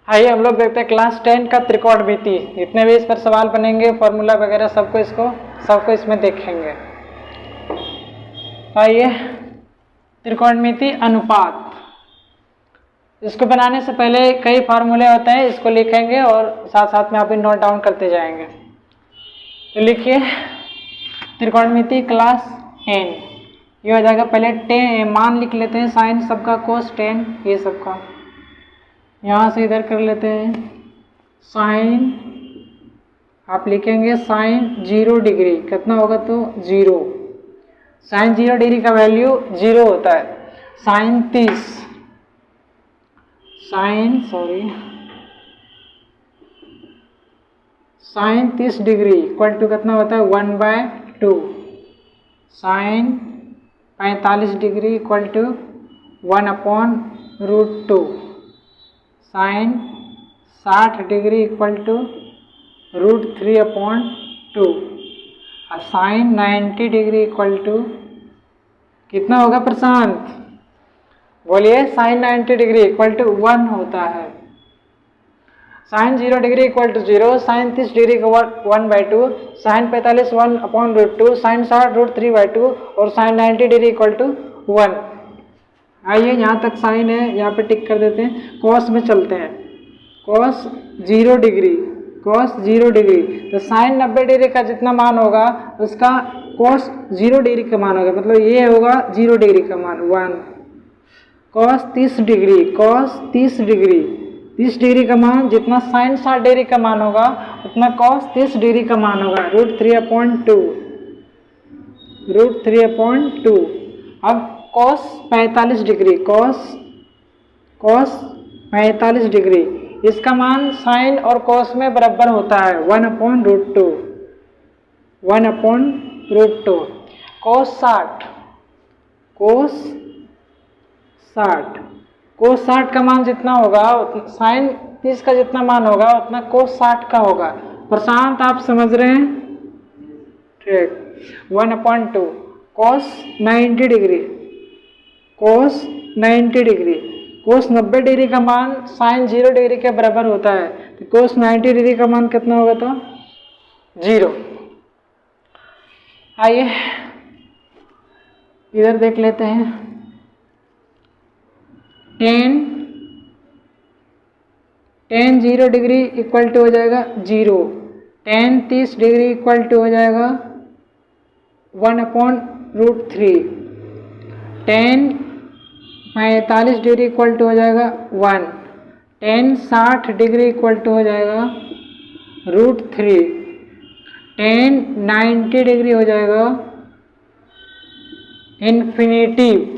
आइए हम लोग देखते हैं क्लास 10 का त्रिकोणमिति। जितने भी इस पर सवाल बनेंगे, फॉर्मूला वगैरह सबको इसमें देखेंगे। आइए, त्रिकोणमिति अनुपात। इसको बनाने से पहले कई फार्मूले होते हैं, इसको लिखेंगे और साथ साथ में आप भी नोट डाउन करते जाएंगे। तो लिखिए त्रिकोणमिति क्लास 10, ये हो जाएगा। पहले 10 मान लिख लेते हैं, साइन सबका, कोस 10 ये सबका। यहाँ से इधर कर लेते हैं साइन, आप लिखेंगे साइन 0 डिग्री कितना होगा तो 0। साइन 0 डिग्री का वैल्यू 0 होता है। साइन 30 डिग्री इक्वल टू कितना होता है 1/2। Sine 45 degree equal to 1/√2। Sine 60 degree equal to √3/2 और साइन 90 डिग्री इक्वल टू कितना होगा प्रशांत, बोलिए। साइन 90 डिग्री इक्वल टू 1 होता है। Sine 0 degree equal to 0, sine 30 degree का 1/2, साइन 45 1/√2, साइन 60 √3/2 और साइन 90 डिग्री इक्वल टू 1। आइए यहाँ तक साइन है, यहाँ पे टिक कर देते हैं। कॉस में चलते हैं, कॉस 0 डिग्री, तो साइन 90 डिग्री का जितना मान होगा उसका कॉस 0 डिग्री का मान होगा, मतलब ये होगा 0 डिग्री का मान 1। कॉस 30 डिग्री का मान जितना साइन 60 डिग्री का मान होगा उतना कॉस 30 डिग्री का मान होगा √3/2। अब कॉस 45 डिग्री, इसका मान साइन और कॉस में बराबर होता है 1/√2। कोस 60 का मान जितना होगा साइन 30 का जितना मान होगा उतना कोस 60 का होगा। प्रशांत आप समझ रहे हैं, ठीक। 1/2 कोस 90 डिग्री, कोस 90 डिग्री का मान साइन 0 डिग्री के बराबर होता है, तो कोस 90 डिग्री का मान कितना होगा तो 0। आइए इधर देख लेते हैं। 10 0 डिग्री इक्वल टू हो जाएगा 0, 10 30 डिग्री इक्वल टू हो जाएगा 1/√3, 10 45 डिग्री इक्वल टू हो जाएगा 1, 10 60 डिग्री इक्वल टू हो जाएगा √3, 10 90 डिग्री हो जाएगा इन्फिनिटिव।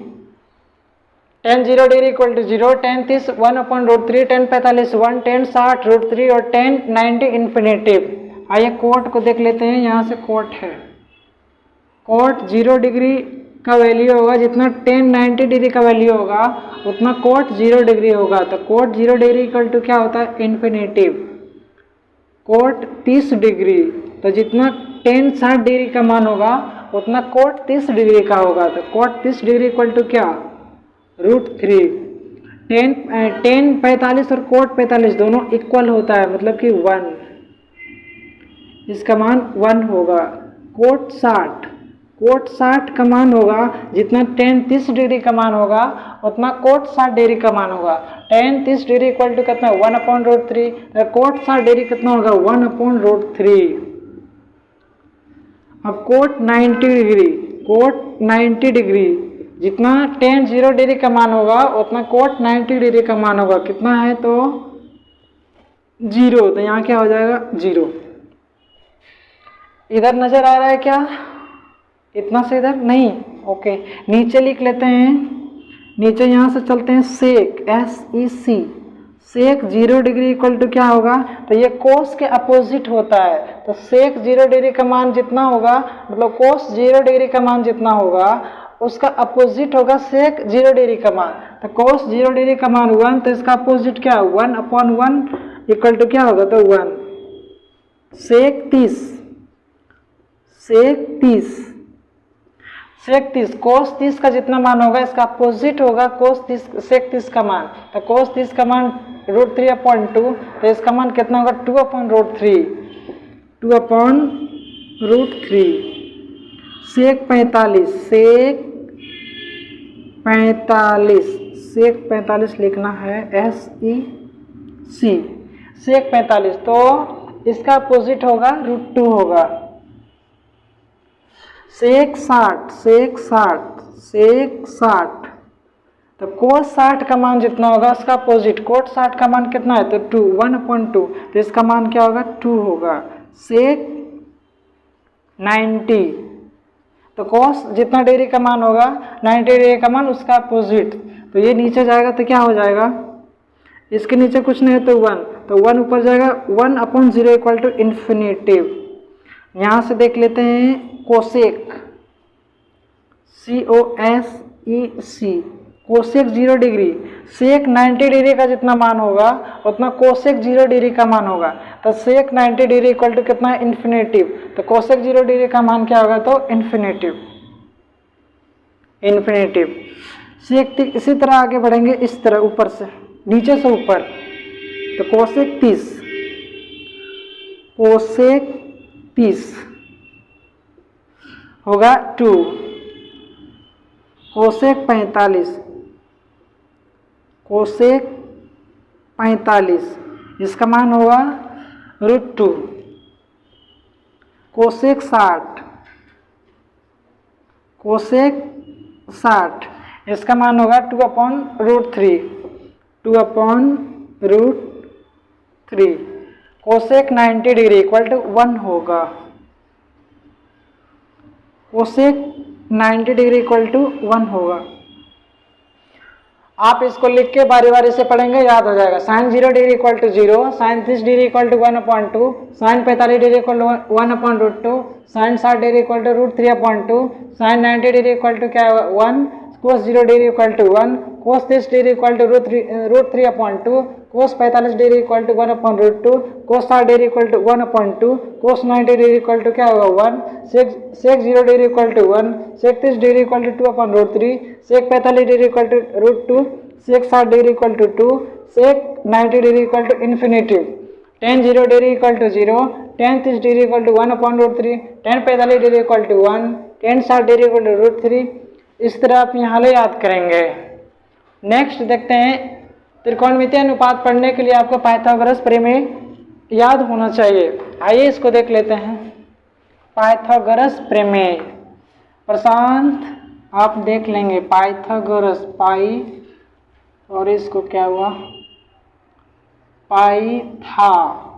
10 0 डिग्री इक्वल टू 0, 10 30 1/√3, 10 45 1, 10 60 √3 और 10 90 इन्फिनिटिव। आइए कोट को देख लेते हैं, यहाँ से कोट है। कोट 0 डिग्री का वैल्यू होगा, जितना 10 90 डिग्री का वैल्यू होगा उतना कोट 0 डिग्री होगा, तो कोट 0 डिग्री इक्वल टू क्या होता है इन्फिनिटिव। कोट 30 डिग्री, तो जितना 10 60 डिग्री का मान होगा उतना कोट 30 डिग्री का होगा, तो कोट 30 डिग्री इक्वल टू क्या √3। 10 45 और कोट 45 दोनों इक्वल होता है, मतलब कि 1, इसका मान 1 होगा। कोट 60 का मान होगा, जितना 10 30 डिग्री का मान होगा उतना कोट 60 डिग्री का मान होगा। 10 30 डिग्री इक्वल टू कितना 1/√3, कोट 60 डिग्री कितना होगा 1/√3। अब कोट 90 डिग्री, जितना 10 0 डिग्री का मान होगा उतना कोट 90 डिग्री का मान होगा, कितना है तो 0, तो यहाँ क्या हो जाएगा 0। इधर नजर आ रहा है क्या, इतना से इधर नहीं, ओके। नीचे लिख लेते हैं, नीचे यहाँ से चलते हैं sec SEC, sec 0 degree equal to क्या होगा, तो ये कोस के अपोजिट होता है, तो सेक 0 डिग्री का मान जितना होगा, मतलब कोस 0 डिग्री का मान जितना होगा उसका अपोजिट होगा सेक 0 डिग्री का मान। तो कोस 0 डिग्री का मान 1, तो इसका अपोजिट क्या 1/1 इक्वल टू क्या होगा तो 1। सेक 30, सेक 30, कोस 30 का जितना मान होगा इसका अपोजिट होगा कोस 30 सेक 30 का मान। तो कोस 30 का मान √3/2, तो इसका मान कितना होगा 2/√3, 2/√3। सेक 45, सेक 45 लिखना है SEC, सेक 45, तो इसका अपोजिट होगा √2 होगा। सेक 60, तो कोस 60 का मान जितना होगा उसका अपोजिट कोट 60 का मान कितना है, तो 2, 1/2, तो इसका मान क्या होगा 2 होगा। सेक 90, तो कोस जितना डिग्री का मान होगा 90 डिग्री का मान उसका अपोजिट, तो ये नीचे जाएगा तो क्या हो जाएगा, इसके नीचे कुछ नहीं है तो 1, तो 1 ऊपर जाएगा, 1/0 इक्वल टू इन्फिनेटिव। यहाँ से देख लेते हैं कोसेक, COSEC, कोसेक 0 डिग्री, सेक 90 डिग्री का जितना मान होगा उतना कोसेक 0 डिग्री का मान होगा, तो सेक 90 डिग्री इक्वल टू कितना है, इन्फिनेटिव, तो कोसेक 0 डिग्री का मान क्या होगा, तो इन्फिनेटिव। सेक इसी तरह आगे बढ़ेंगे, इस तरह ऊपर से नीचे से ऊपर, तो कोसेक 30 होगा 2, कोसेक 45 इसका मान होगा √2, कोसेक 60 इसका मान होगा 2/√3, 2/√3, कोसेक 90 डिग्री इक्वल टू 1 होगा, कोसेक 90 डिग्री इक्वल टू 1 होगा। आप इसको लिख के बारी बारी से पढ़ेंगे, याद हो जाएगा। Sine 0 degree equal to 0, sine 30 degree equal to 1/2, sine 45 degree equal to 1/√2, sine 60 degree equal to √3/2, sine 90 degree equal to क्या 1, cos 0 degree equal to 1, cos 30 degree equal to √3/2, cos 45 degree equal to 1/√2, cos 60 degree equal to 1/2, cos 90 degree equal to क्या होगा 1, sec 0 degree equal to 1, sec 30 degree equal to 2/√3, sec 45 degree equal to √2, sec 60 degree equal to 2, sec 90 degree equal to infinitive, tan 0 degree equal to 0, tan 30 degree equal to 1/√3, tan 45 degree equal to 1, tan 60 degree equal to √3। इस तरह आप यहाँ याद करेंगे। Next देखते हैं, त्रिकोणमितीय अनुपात पढ़ने के लिए आपको पाइथागोरस प्रमेय याद होना चाहिए। आइए इसको देख लेते हैं, पाइथागोरस प्रमेय। प्रशांत आप देख लेंगे पाइथागोरस, पाई और इसको क्या हुआ पाइथागोरस,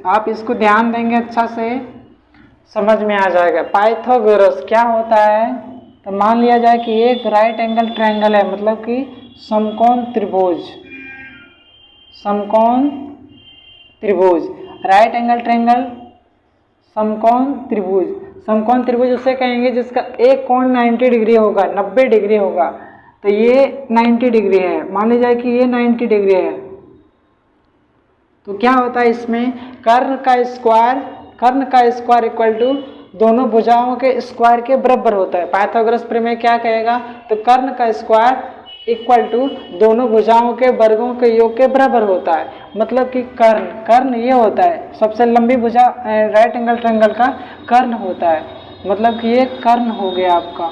आप इसको ध्यान देंगे अच्छा से समझ में आ जाएगा। पाइथागोरस क्या होता है, तो मान लिया जाए कि एक राइट एंगल ट्रायंगल है, मतलब कि समकोण त्रिभुज, राइट एंगल ट्रायंगल, समकोण त्रिभुज उसे कहेंगे जिसका एक कोण 90 डिग्री होगा, 90 डिग्री होगा। तो ये 90 डिग्री है, मान लीजिए कि ये 90 डिग्री है, तो क्या होता है इसमें, कर्ण का स्क्वायर इक्वल टू दोनों भुजाओं के स्क्वायर के बराबर होता है। पाइथागोरस प्रमेय क्या कहेगा, तो कर्ण का स्क्वायर इक्वल टू दोनों भुजाओं के वर्गों के योग के बराबर होता है। मतलब कि कर्ण ये होता है, सबसे लंबी भुजा राइट एंगल ट्रायंगल का कर्ण होता है, मतलब कि ये कर्ण हो गया आपका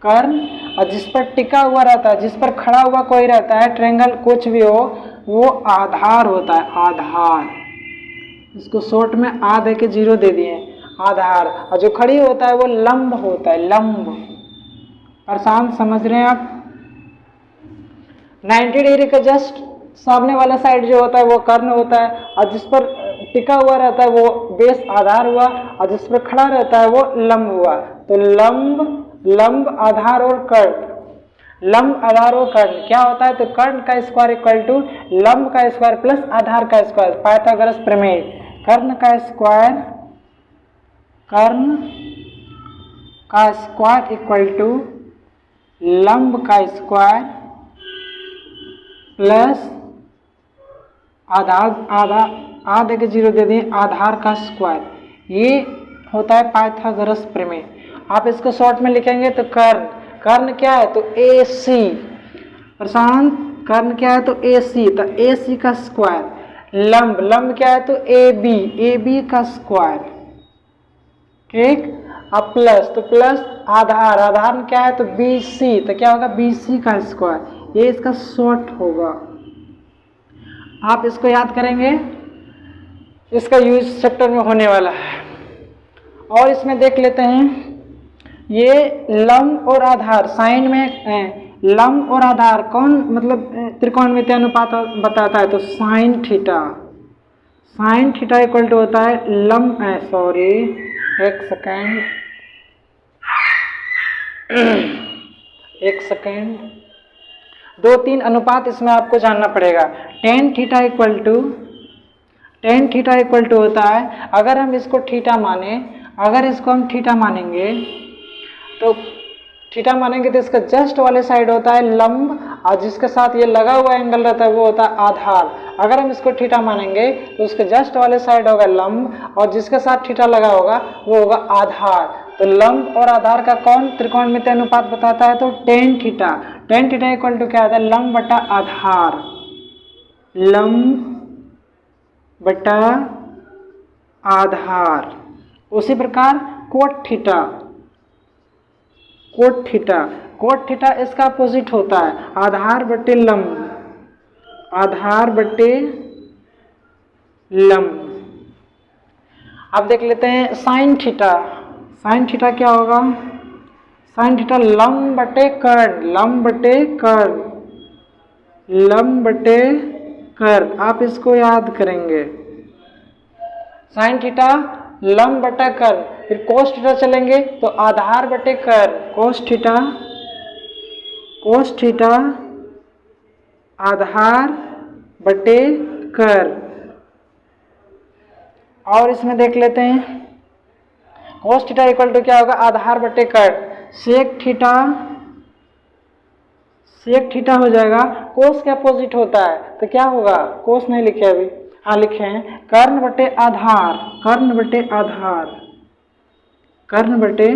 कर्ण। और जिस पर टिका हुआ रहता है, जिस पर खड़ा हुआ कोई रहता है, ट्रायंगल कुछ भी हो, वो आधार होता है, आधार। इसको शॉर्ट में आ दे के 0 दे दिए, आधार। और जो खड़ी होता है वो लंब होता है, लंब। प्रशांत समझ रहे हैं आप? 90 डिग्री का जस्ट सामने वाला साइड जो होता है वो कर्ण होता है, और जिस पर टिका हुआ रहता है वो बेस आधार हुआ, और जिस पर खड़ा रहता है वो लंब हुआ। तो लंब आधार और कर्ण, लंब आधार और कर्ण क्या होता है, तो कर्ण का स्क्वायर इक्वल टू लंब का स्क्वायर प्लस आधार का स्क्वायर। पाइथागोरस प्रमेय, कर्ण का स्क्वायर इक्वल टू लंब का स्क्वायर प्लस आधे के 0 दे दिए, आधार का स्क्वायर। ये होता है पाइथागोरस प्रमेय। आप इसको शॉर्ट में लिखेंगे तो कर्ण, कर्ण क्या है तो ए सी, प्रशांत कर्ण क्या है तो ए सी, तो ए सी का स्क्वायर, लंब, लंब क्या है तो ए बी का स्क्वायर, ठीक। अब प्लस, तो प्लस आधार, आधार क्या है तो बी सी, तो क्या होगा बी सी का स्क्वायर, ये इसका शॉर्ट होगा। आप इसको याद करेंगे, इसका यूज चैप्टर में होने वाला है। और इसमें देख लेते हैं, ये लंब और आधार, साइन में लंब और आधार कौन मतलब त्रिकोणमितीय अनुपात बताता है तो sine theta, sine theta equal to होता है लंब, सॉरी एक सेकेंड, एक सेकेंड, 2-3 अनुपात इसमें आपको जानना पड़ेगा। टेन थीटा इक्वल टू होता है, अगर हम इसको थीटा माने, अगर इसको हम थीटा मानेंगे तो थीटा मानेंगे तो इसका जस्ट वाले साइड होता है लंब, और जिसके साथ ये लगा हुआ एंगल रहता है वो होता है आधार। अगर हम इसको थीटा मानेंगे तो उसके जस्ट वाले साइड होगा लंब, और जिसके साथ थीटा लगा होगा वो होगा आधार। तो लंब और आधार का कौन त्रिकोणमितीय अनुपात बताता है तो tan theta, tan theta equal to क्या आता है लंब बटा आधार, लंब बटा आधार। उसी प्रकार cot theta, cot theta, cot theta इसका अपोजिट होता है आधार बटे लंब, आधार बटे लंब। अब देख लेते हैं साइन थीटा, साइन थीटा क्या होगा, साइन थीटा लंब बटे कर्ण, लंब बटे कर्ण, लंब बटे कर्ण। आप इसको याद करेंगे, साइन थीटा लंब बटा कर्ण, फिर कोस थीटा चलेंगे तो आधार बटे कर्ण, कोस थीटा, कोस थीटा आधार बटे कर्ण। और इसमें देख लेते हैं कोस थीटा इक्वल टू क्या होगा आधार बटे कर्ण, सेक थीटा, सेक थीटा हो जाएगा, कोस के अपोजिट होता है तो क्या होगा, कोस नहीं लिखे अभी, हाँ लिखे हैं कर्ण बटे आधार, कर्ण बटे आधार, कर्ण बटे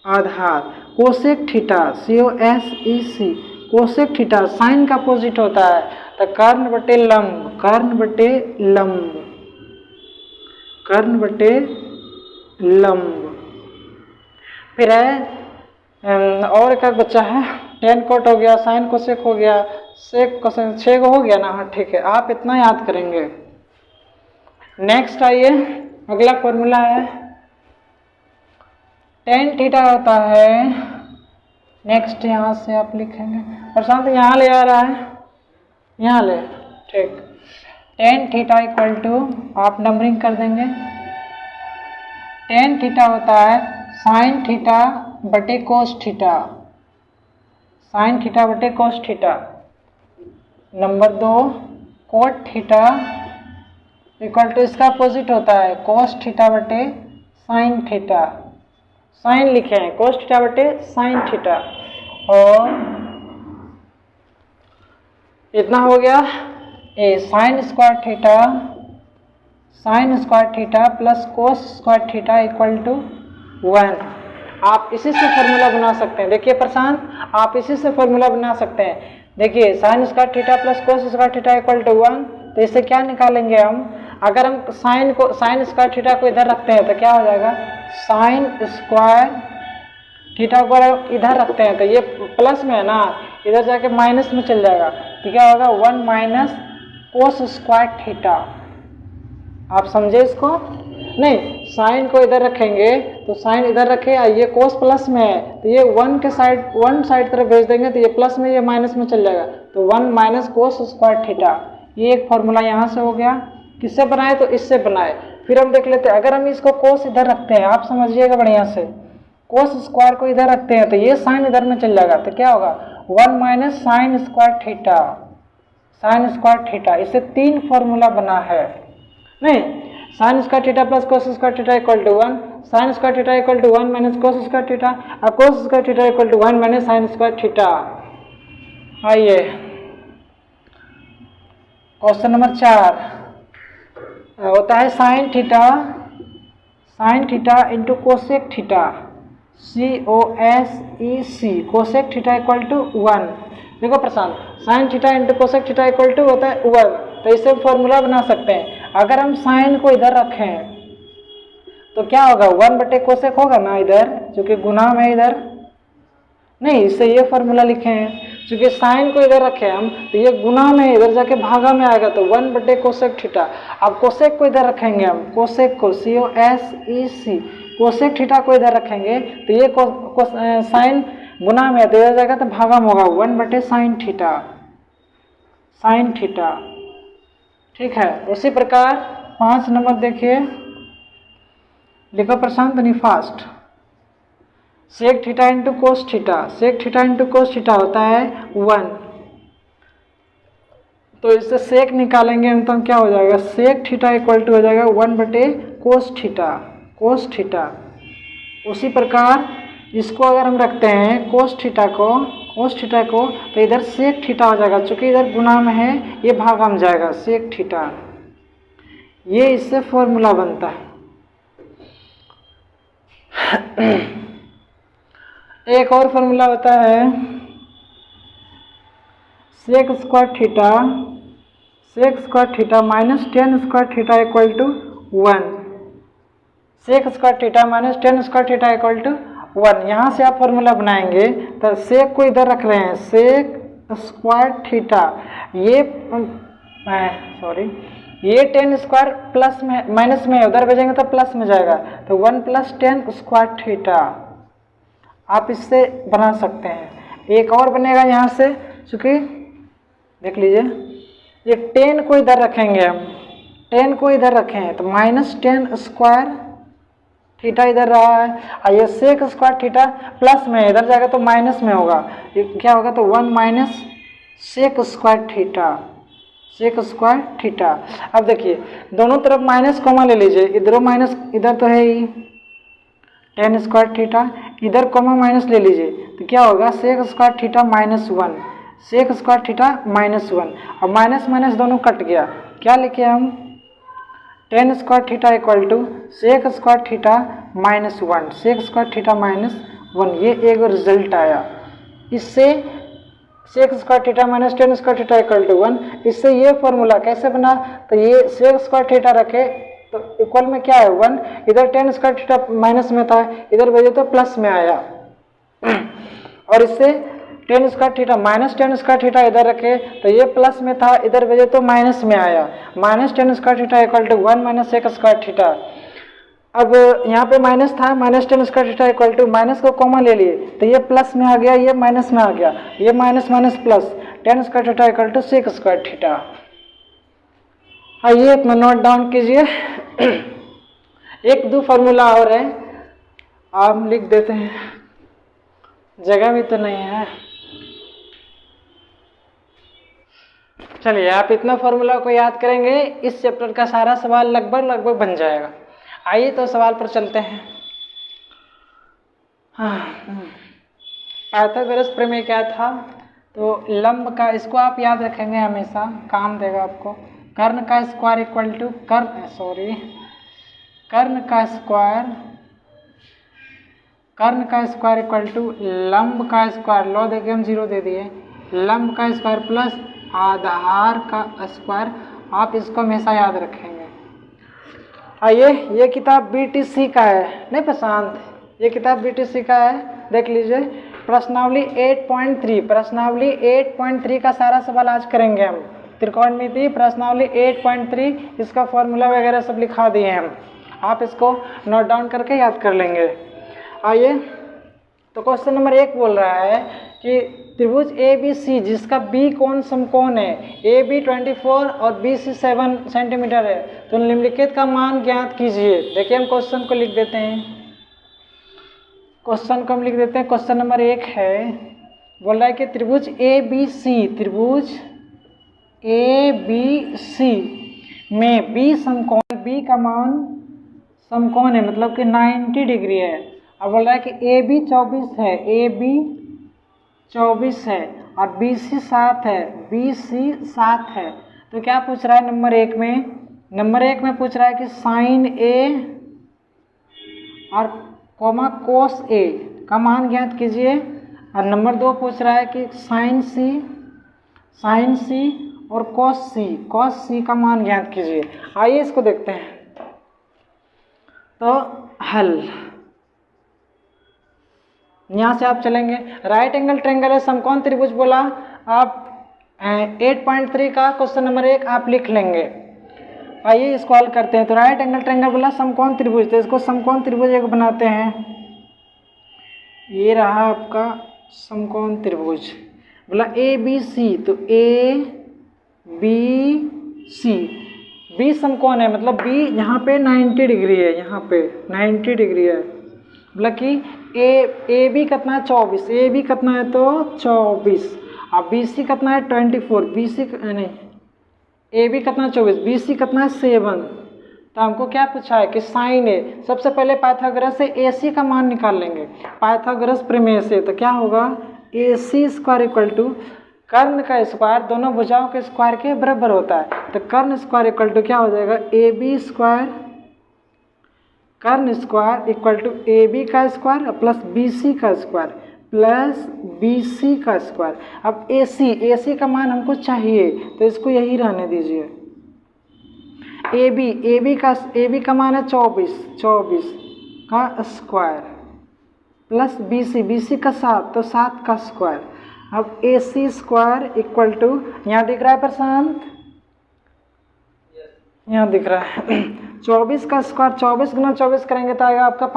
आधार। Cosec theta COSEC, cosec theta sine का अपोजिट होता है तो कर्ण बटे लंब, कर्ण बटे लंब, कर्ण बटे लंब। फिर है और एक बच्चा है टेन कोट हो गया, साइन कोसेक हो गया, सेक कोसेक, 6 हो गया ना, हाँ ठीक है, आप इतना याद करेंगे। नेक्स्ट आइए, अगला फॉर्मूला है टेन थीटा होता है, नेक्स्ट यहाँ से आप लिखेंगे, प्रशांत यहाँ ले आ रहा है, यहाँ ले, ठीक। टेन थीटा इक्वल टू आप नंबरिंग कर देंगे, टेन थीटा होता है साइन थीटा बटे कोस थीटा, साइन थीटा बटे cos theta. Number 2 cot theta equal to इसका अपोजिट होता है कोस थीटा बटे साइन थीटा, साइन लिखे हैं कोस थीटा बटे साइन थीटा। और इतना हो गया ए sine square theta, sine square theta plus cos square theta equal to 1। आप इसी से फॉर्मूला बना सकते हैं, देखिए प्रशांत आप इसी से फॉर्मूला बना सकते हैं। देखिए sine square theta plus cos square theta equal to 1, तो इससे क्या निकालेंगे हम, अगर हम साइन स्क्वायर थीटा को इधर रखते हैं तो क्या हो जाएगा, साइन स्क्वायर थीटा को इधर रखते हैं तो ये प्लस में है ना, इधर जाके माइनस में चल जाएगा तो क्या होगा 1 माइनस कोस स्क्वायर थीटा। आप समझे इसको, नहीं साइन को इधर रखेंगे तो साइन इधर रखे, ये कोस प्लस में है तो ये 1 के साइड, 1 साइड तरफ भेज देंगे तो ये प्लस में, ये माइनस में चल जाएगा तो 1 माइनस कोस स्क्वायर थीटा। ये एक फॉर्मूला यहाँ से हो गया, किससे बनाए तो इससे बनाए। फिर हम देख लेते हैं अगर हम इसको कोस इधर रखते हैं, आप समझिएगा बढ़िया से, कोस स्क्वायर को इधर रखते हैं तो ये साइन इधर में चल जाएगा तो क्या होगा 1 minus sine square theta, sine square theta. इससे 3 फॉर्मूला बना है, नहीं sine square theta plus cos square theta equal to 1, sine square theta equal to 1 minus cos square theta, और cos square theta equal to 1 minus sine square theta. आइए question number 4 होता है sine theta, sine theta into cosec theta, COSEC, cosec theta equal to 1। देखो Prashant, sign theta into cosec theta equal to होता है 1, तो इससे formula बना सकते हैं। अगर हम साइन को इधर रखें तो क्या होगा, 1 बटे कोसेक होगा ना इधर, क्योंकि गुना में इधर नहीं, इससे ये फॉर्मूला लिखे हैं। क्योंकि साइन को इधर रखे हम तो ये गुना में इधर जाके भागा में आएगा, तो 1 बटे कोसेक थीटा। अब कोसेक को इधर रखेंगे हम, कोसेक को COSEC, कोसेक थीटा को इधर रखेंगे तो ये साइन गुना में इधर जाएगा तो भागा में होगा 1 बटे साइन थीटा, साइन थीटा। ठीक है, उसी प्रकार 5 नंबर देखिए, लिखो प्रशांत नहीं fast. Sec theta into cos theta, sec theta into cos theta होता है 1, तो इससे सेक निकालेंगे हम तो क्या हो जाएगा, सेक थीटा इक्वल टू हो जाएगा 1 बटे कोस थीटा, कोस थीटा। उसी प्रकार इसको अगर हम रखते हैं कोस थीटा को तो इधर सेक थीटा हो जाएगा, चूंकि इधर गुना में है ये भागा में जाएगा, सेक थीटा। ये इससे फॉर्मूला बनता है। एक और फॉर्मूला होता है sec square theta minus tan square theta equal to 1, sec square theta minus tan square theta equal to 1। यहाँ से आप फॉर्मूला बनाएंगे तो सेक को इधर रख रहे हैं, सेक स्क्वायर थीटा, ये टेन स्क्वायर प्लस में माइनस में उधर भेजेंगे तो प्लस में जाएगा, तो 1 प्लस टेन स्क्वायर थीटा आप इससे बना सकते हैं। एक और बनेगा यहाँ से, चूँकि देख लीजिए ये 10 को इधर रखेंगे हम, 10 को इधर रखे हैं तो माइनस टेन स्क्वायर थीटा इधर रहा है, और ये सेक स्क्वायर थीटा प्लस में इधर जाएगा तो माइनस में होगा, ये क्या होगा तो 1 minus sec square theta, sec square theta. अब देखिए दोनों तरफ माइनस कॉमा ले लीजिए, इधरों माइनस, इधर तो है ही टेन स्क्वायर थीटा, इधर कॉमा माइनस ले लीजिए तो क्या होगा sec square theta minus 1, sec square theta minus 1। अब माइनस माइनस दोनों कट गया, क्या लिखे हम tan square theta equal to sec square theta minus 1, sec square theta minus 1। ये एक रिजल्ट आया। इससे sec square theta minus tan square theta equal to 1, इससे ये फॉर्मूला कैसे बना, तो ये सेक स्क्वायर थीटा रखे तो इक्वल में क्या है 1, इधर टेन स्क्वायर थीटा माइनस में था, इधर भेजे तो प्लस में आया। और इससे ten square theta minus tan square theta इधर रखे तो ये प्लस में था, इधर भेजे तो माइनस में आया, minus tan square theta equal to 1 minus sec square theta. अब यहाँ पे माइनस था, minus tan square theta equal to, minus को कॉमन ले लिए तो ये प्लस में आ गया, ये माइनस में आ गया, ये minus minus plus, tan square theta equal to sec square theta. आइए इतना नोट डाउन कीजिए। एक दो फार्मूला और है, आप लिख देते हैं, जगह भी तो नहीं है। चलिए आप इतना फार्मूला को याद करेंगे, इस चैप्टर का सारा सवाल लगभग बन जाएगा। आइए तो सवाल पर चलते हैं। पाइथागोरस प्रमेय क्या था, तो लंब का, इसको आप याद रखेंगे हमेशा, काम देगा आपको। कर्ण का स्क्वायर इक्वल टू कर्ण का स्क्वायर इक्वल टू लंब का स्क्वायर, लो देखिए हम 0 दे दिए, लंब का स्क्वायर प्लस आधार का स्क्वायर, आप इसको हमेशा याद रखेंगे। आइए ये किताब BTC का है, नहीं प्रशांत, ये किताब BTC का है, देख लीजिए। प्रश्नावली 8.3, प्रश्नावली 8.3 का सारा सवाल आज करेंगे हम। त्रिकोणमिति प्रश्नावली 8.3, इसका फॉर्मूला वगैरह सब लिखा दिए हैं हम, आप इसको नोट डाउन करके याद कर लेंगे। आइए तो क्वेश्चन नंबर 1 बोल रहा है कि त्रिभुज ABC जिसका B कोण समकोण है, AB 24 और BC 7 सेंटीमीटर है, तो निम्नलिखित का मान ज्ञात कीजिए। देखिए हम क्वेश्चन को लिख देते हैं, क्वेश्चन नंबर 1 है, बोल रहा है कि त्रिभुज ABC में B समकोण, B का मान समकोण है, मतलब कि 90 डिग्री है। अब बोल रहा है कि AB 24 है, AB 24 है और BC 7 है, BC 7 है। तो क्या पूछ रहा है नंबर 1 में, पूछ रहा है कि साइन A और कोमा कोस ए का मान ज्ञात कीजिए। और नंबर 2 पूछ रहा है कि साइन सी और कॉस सी का मान ज्ञात कीजिए। आइए इसको देखते हैं। तो हल यहाँ से आप चलेंगे, राइट एंगल ट्रायंगल है, समकोण त्रिभुज बोला। आप 8.3 का क्वेश्चन नंबर 1 आप लिख लेंगे। आइए इसको हल करते हैं। तो राइट एंगल ट्रायंगल बोला समकोण त्रिभुज, तो इसको समकोण त्रिभुज एक बनाते हैं। ये रहा आपका समकोण त्रिभुज। बोला ए बी सी, तो ए बी सी, बी समकोण है, मतलब बी यहाँ पे 90 डिग्री है, यहाँ पे 90 डिग्री है। बोला कि ए बी कितना है 24, ए बी कितना है तो 24, अब बी सी कितना है 24, बी सी नहीं, ए बी कितना 24, बी सी कितना है 7। तो हमको क्या पूछा है कि साइन ए, सबसे पहले पाइथागोरस से ए सी का मान निकाल लेंगे, पाइथागोरस प्रमेय से। तो क्या होगा, ए सी स्क्वायर इक्वल टू कर्ण का स्क्वायर दोनों भुजाओं के स्क्वायर के बराबर होता है। तो कर्ण स्क्वायर इक्वल टू क्या हो जाएगा, ए बी स्क्वायर, कर्ण square equal to A B का स्क्वायर प्लस बी सी का स्क्वायर प्लस बी सी का स्क्वायर। अब ए सी का मान हमको चाहिए, तो इसको यही रहने दीजिए। ए बी का मान है 24 का स्क्वायर प्लस बी सी का 7, तो 7 का स्क्वायर। अब ए सी स्क्वायर इक्वल टू, यहाँ दिख रहा है प्रशांत, यहाँ दिख रहा है 24 का स्क्वायर, 24 गुना 24 करेंगे तो आएगा आपका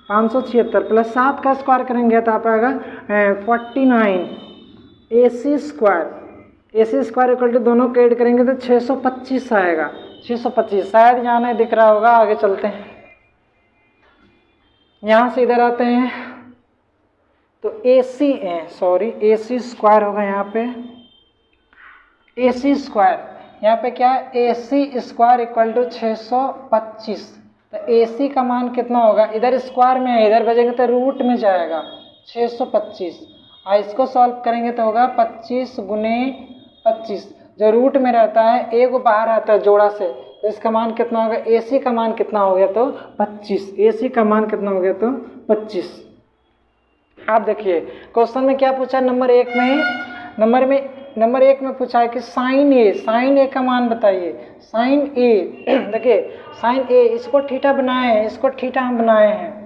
576 प्लस 7 का स्क्वायर करेंगे तो आप आएगा 49। ए सी स्क्वायर इक्वल टू दोनों को ऐड करेंगे तो 625 आएगा, 625। शायद यहाँ नहीं दिख रहा होगा, आगे चलते हैं। यहाँ से इधर आते हैं तो ए सी स्क्वायर होगा यहाँ पे, ए सी स्क्वायर यहाँ पे क्या है, ए सी स्क्वायर इक्वल टू 625। तो ए सी का मान कितना होगा, इधर स्क्वायर में है, इधर बजेंगे तो रूट में जाएगा 625। और इसको सॉल्व करेंगे तो होगा 25 गुने 25, जो रूट में रहता है एक बाहर आता है जोड़ा से, तो इसका मान कितना होगा, ए सी का मान कितना हो गया तो 25, ए सी का मान कितना हो गया तो 25। आप देखिए क्वेश्चन में क्या पूछा, नंबर एक में पूछा है कि साइन ए का मान बताइए। साइन ए देखिए, साइन ए इसको थीटा बनाए हैं, इसको थीटा हम बनाए हैं,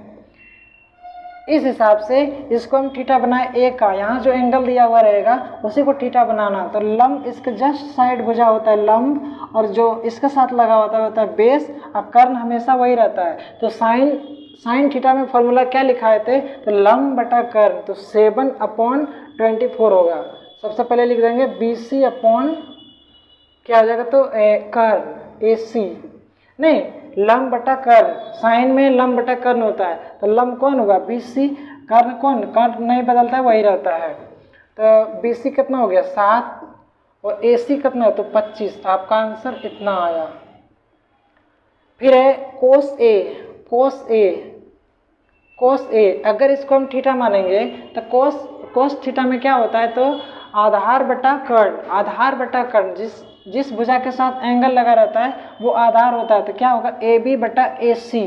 इस हिसाब से इसको हम थीटा बनाए ए का, यहाँ जो एंगल दिया हुआ रहेगा उसी को थीटा बनाना। तो लंब इसके जस्ट साइड भुजा होता है लंब, और जो इसके साथ लगा होता है बेस, और कर्ण हमेशा वही रहता है। तो साइन थीटा में फॉर्मूला क्या लिखाए थे, तो लंब बटा कर्ण, तो 7/24 होगा। सबसे पहले लिख देंगे बी सी अपॉन क्या हो जाएगा तो कर्ण, ए सी नहीं, लंब बटा कर्ण, साइन में लंब बटा कर्ण होता है, तो लंब कौन होगा बी सी, कर्ण नहीं बदलता है, वही रहता है। तो बी सी कितना हो गया 7 और ए सी कितना है तो 25। आपका आंसर इतना आया। फिर है कोस ए, अगर इसको हम थीटा मानेंगे तो कोस थीटा में क्या होता है तो आधार बटा कर्ण, जिस भुजा के साथ एंगल लगा रहता है वो आधार होता है। तो क्या होगा ए बी बटा ए सी,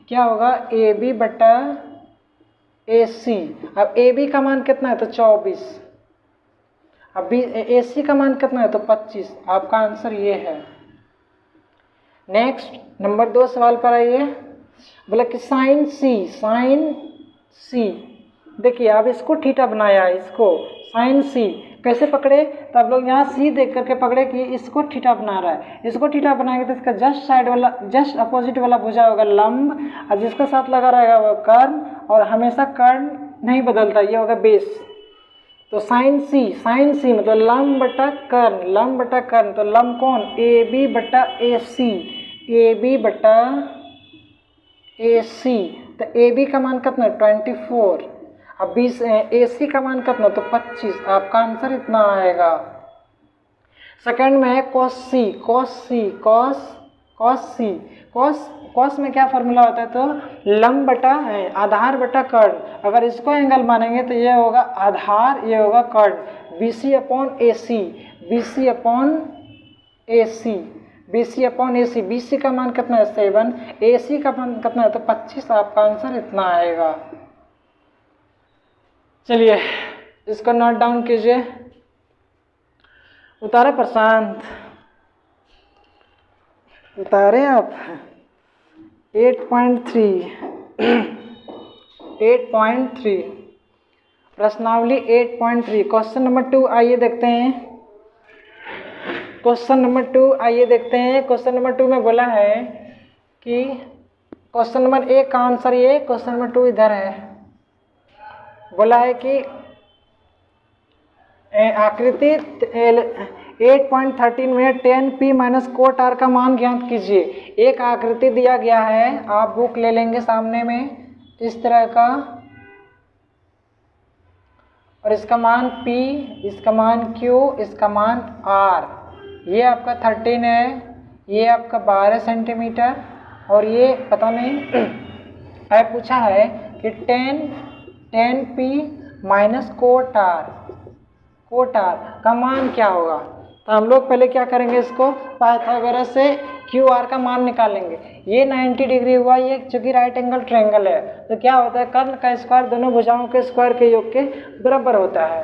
क्या होगा ए बी बटा ए सी। अब ए बी का मान कितना है तो 24, अब ए सी का मान कितना है तो 25। आपका आंसर ये है। नेक्स्ट नंबर 2 सवाल पर आइए। बोला कि साइन सी, देखिए अब इसको थीटा बनाया है, इसको साइन सी कैसे पकड़े, तो आप लोग यहाँ सी देख करके पकड़े कि इसको थीटा बना रहा है। इसको थीटा बनाएंगे तो इसका जस्ट अपोजिट वाला भुजा होगा लंब, और जिसके साथ लगा रहेगा वो कर्ण, और हमेशा कर्ण नहीं बदलता, ये होगा बेस। तो साइन सी मतलब लंब बटा कर्ण, तो लंब कौन ए बी बटा ए सी, तो ए बी का मान कितना 24, अब 20 ए सी का मान कितना तो 25। आपका आंसर इतना आएगा। सेकंड में है कॉस में क्या फॉर्मूला होता है तो लंब बटा आधार बटा कर्ण, अगर इसको एंगल मानेंगे तो ये होगा आधार, ये होगा कर्ण, बी सी अपॉन ए सी, BC अपॉन AC, BC का मान कितना है 7, AC का मान कितना है तो 25। आपका आंसर इतना आएगा। चलिए इसको नोट डाउन कीजिए। उतारे प्रशांत, उतारे आप। 8.3 8.3 प्रश्नावली 8.3 क्वेश्चन नंबर 2 आइए देखते हैं। क्वेश्चन नंबर 2 आइए देखते हैं। क्वेश्चन नंबर 2 में बोला है कि क्वेश्चन नंबर 1 का आंसर ये, क्वेश्चन नंबर 2 इधर है। बोला है कि आकृति 8.13 में 10p माइनस कोट आर का मान ज्ञात कीजिए। एक आकृति दिया गया है, आप बुक ले लेंगे सामने में इस तरह का, और इसका मान p, इसका मान q, इसका मान r। ये आपका 13 है, ये आपका 12 सेंटीमीटर, और ये पता नहीं है। पूछा है कि 10p माइनस कोट आर का मान क्या होगा। तो हम लोग पहले क्या करेंगे, इसको पाइथागोरस से क्यू आर का मान निकालेंगे। ये 90 डिग्री हुआ, ये चूंकि राइट एंगल ट्रायंगल है तो क्या होता है, कर्ण का स्क्वायर दोनों भुजाओं के स्क्वायर के योग के बराबर होता है।